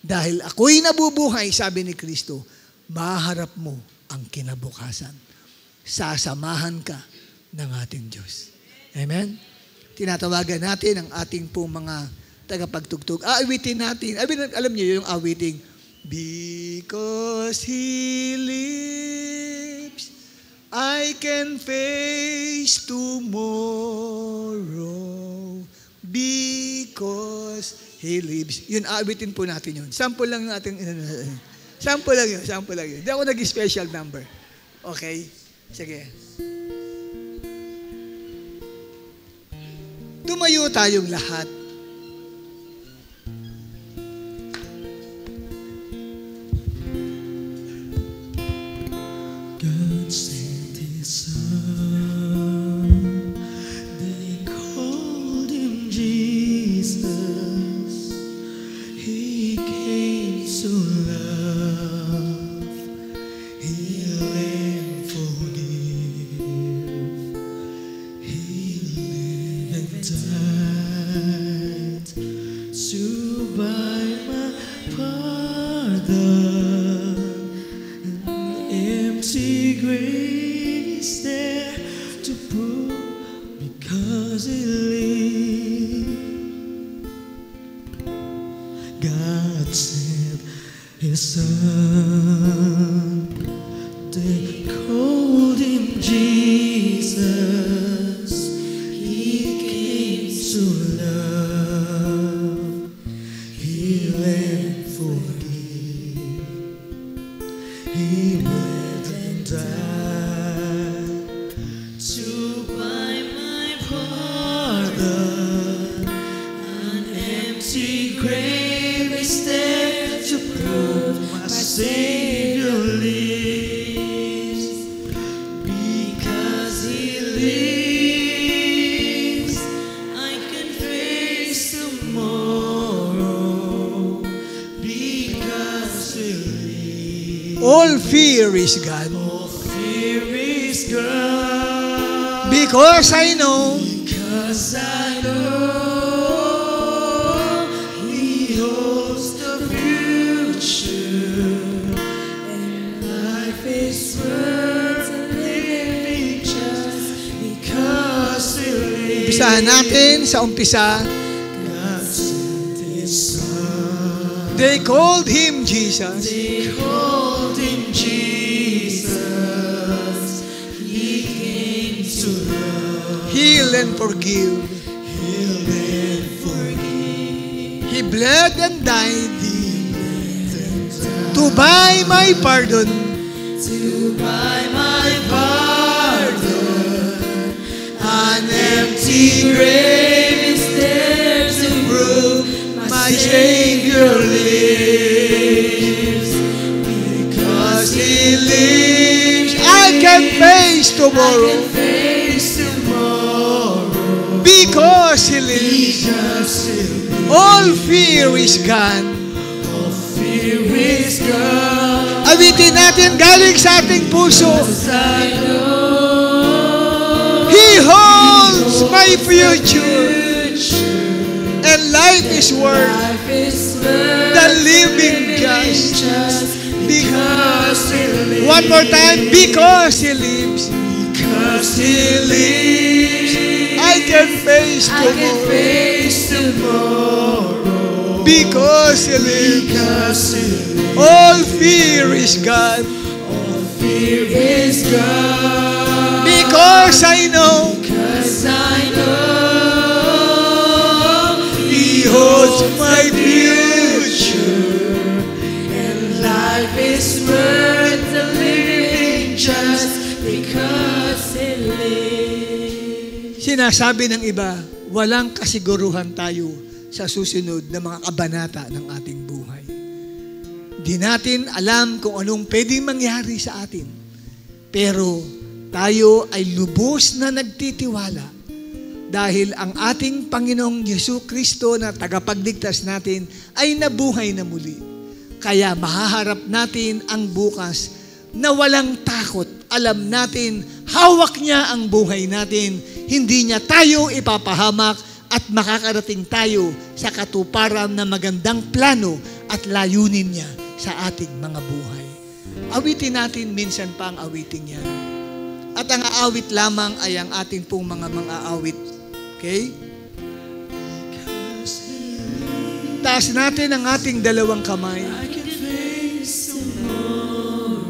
Dahil ako'y nabubuhay, sabi ni Kristo, maharap mo ang kinabukasan. Sasamahan ka ng ating Diyos. Amen? Tinatawagan natin ang ating pong mga tagapagtugtog. Aawitin natin. Alam niyo yung awiting, because He lives, I can face tomorrow. Because He lives. Yun, aawitin po natin yun. Sample lang natin. Sample lang yun. Hindi ako nag-special number. Okay? Sige. Tumayo tayong lahat. God sent His Son, they called Him Jesus. He came to love, heal and forgive. He lived and died to buy my pardon. Empty grave is there to prove because He lived. God sent His Son, they called Him Jesus. He came to love, heal and forgive. He bled and died to buy my pardon. An empty grave is there to prove my Savior lives. Because He lives, I can face tomorrow. Because He lives. All fear is gone. All fear is gone. Because I know Because I know He holds the future, and life is worth living just because Umpisahan natin sa umpisa. God sent His Son. They called Him Jesus. They called Him Jesus. He came to love, Heal and forgive. heal and forgive. He bled and died to buy my pardon. To buy my pardon, an empty grave is there to prove my Savior lives. Because He lives, I can face I tomorrow. can face tomorrow. Because He lives, Because He lives, all fear is gone. all fear is gone. Awitin natin galing sa ating puso. As I know He holds my future, and life is worth life is worth the living just. because He lives. One more time, because He lives, Because He lives, I can face I can tomorrow. face tomorrow. Because He lives, Because He lives, all fear is gone. all fear is gone. Because I know Because I know He holds my future, and life is worth the living just because He lives. Sinasabi ng iba, walang kasiguruhan tayo sa susunod na mga kabanata ng ating buhay. Di natin alam kung anong pwedeng mangyari sa atin. Pero tayo ay lubos na nagtitiwala dahil ang ating Panginoong Jesucristo na tagapagligtas natin ay nabuhay na muli. Kaya mahaharap natin ang bukas na walang takot. Alam natin, hawak niya ang buhay natin. Hindi niya tayo ipapahamak at makakarating tayo sa katuparan na magandang plano at layunin niya sa ating mga buhay. Awitin natin minsan pa ang awitin yan. At ang aawit lamang ay ang ating pong mga aawit. Okay? Taas natin ang ating dalawang kamay. I can face tomorrow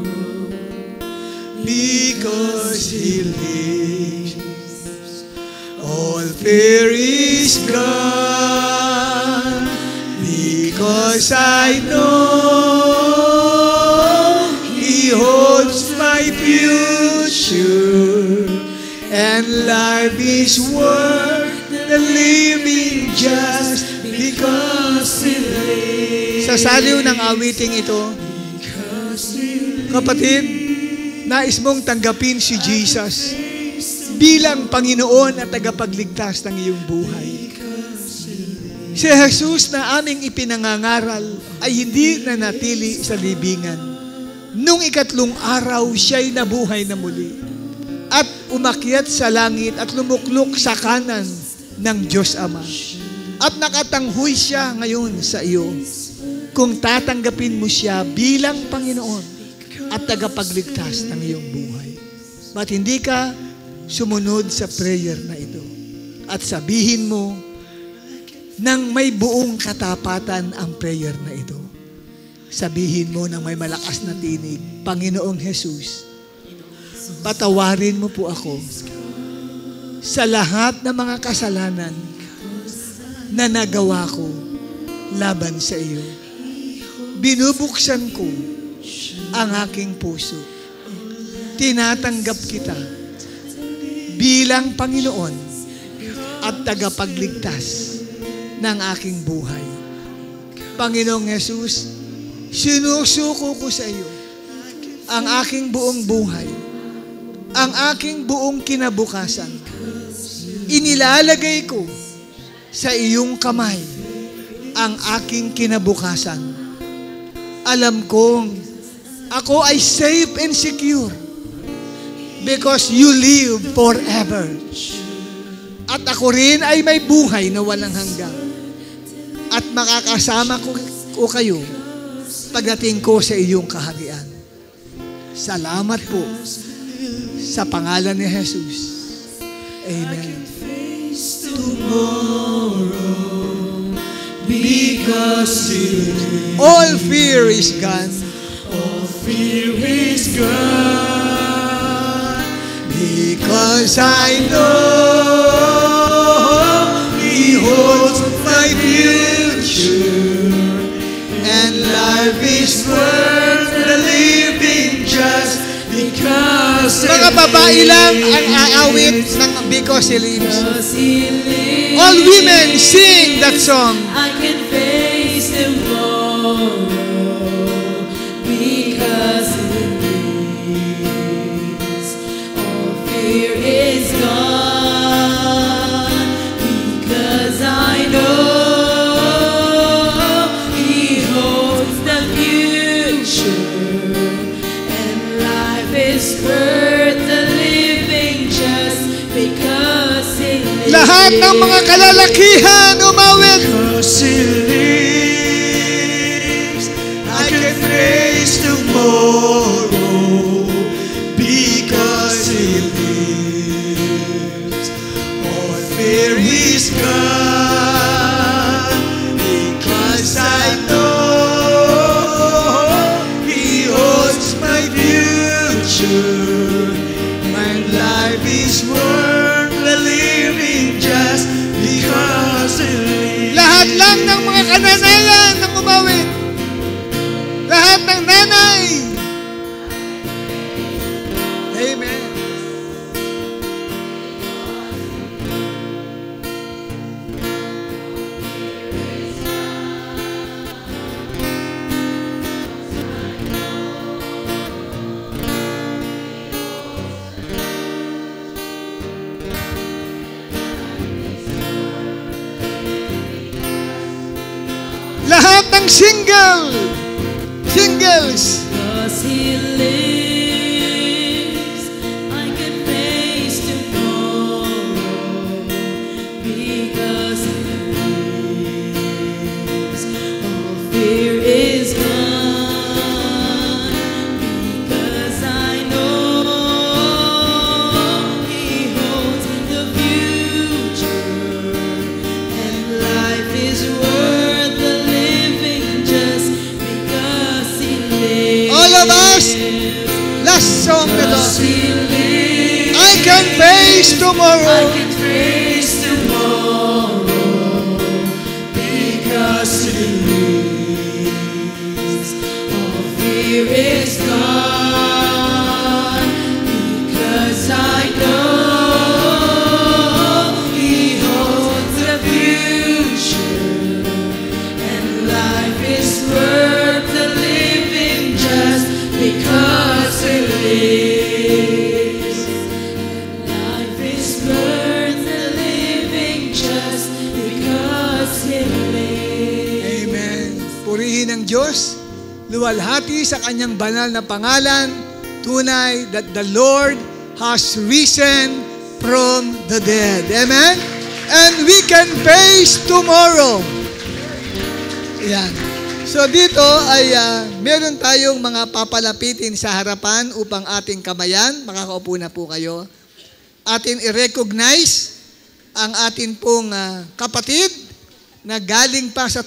Because He lives, all fear is gone. Because I know He holds my future, and life is worth the living just because He lives. Sa saliw ng awiting ito, kapatid, nais mong tanggapin si Jesus bilang Panginoon at tagapagligtas ng iyong buhay. Si Jesus na aming ipinangangaral ay hindi nanatili sa libingan. Nung ikatlong araw, siya'y nabuhay na muli at umakyat sa langit at lumuklok sa kanan ng Diyos Ama. At nakatanghoy siya ngayon sa iyo kung tatanggapin mo siya bilang Panginoon at tagapagligtas ng iyong buhay. Ba't hindi ka sumunod sa prayer na ito at sabihin mo nang may buong katapatan ang prayer na ito. Sabihin mo nang may malakas na tinig, Panginoong Jesus, patawarin mo po ako sa lahat ng mga kasalanan na nagawa ko laban sa iyo. Binubuksan ko ang aking puso. Tinatanggap kita bilang Panginoon at tagapagligtas ng aking buhay. Panginoong Jesus, sinusuko ko sa iyo ang aking buong buhay, ang aking buong kinabukasan. Inilalagay ko sa iyong kamay ang aking kinabukasan. Alam kong ako ay safe and secure because you live forever. At ako rin ay may buhay na walang hanggan. At makakasama ko kayo pagdating ko sa iyong kaharian. Salamat po sa pangalan ni Jesus. Amen. face tomorrow because He lives. All fear is gone. All fear is gone Because I know He holds my future, and life is worth the living just because mga babae lang ang aawit ng Because He lives. He lives. All women sing that song. I can face tomorrow because He lives. All fear is gone because I know He holds the future, and life is worth the living just because He lives. Lahat ng mga kalalakihan umawit. Because He lives, I can face tomorrow. Because He lives, all fear is gone. Because I know He holds my future, my life is worth the living just because He lives. Lahat lang ng mga kananayan ng umawit. Lahat ng nanay. Amen. Lahat ng singles. Because He lives, I can face tomorrow. Because He lives, all fear is gone. Because I know He holds the future, and life is worth the living just because He lives. All of us, last song na to. Because He lives, I can face I tomorrow. can face tomorrow because He lives. All fear is gone because I know He holds the future, and life is worth the living just because He lives. Life is worth the living just because He lives. Amen. Purihin ang Diyos, luwalhati sa kanyang banal na pangalan, tunay that the Lord has risen from the dead. Amen? And we can face tomorrow. Yan. So dito ay meron tayong mga papalapitin sa harapan upang ating kamayan. Makakaupo na po kayo. Atin i-recognize ang atin pong kapatid na galing pa sa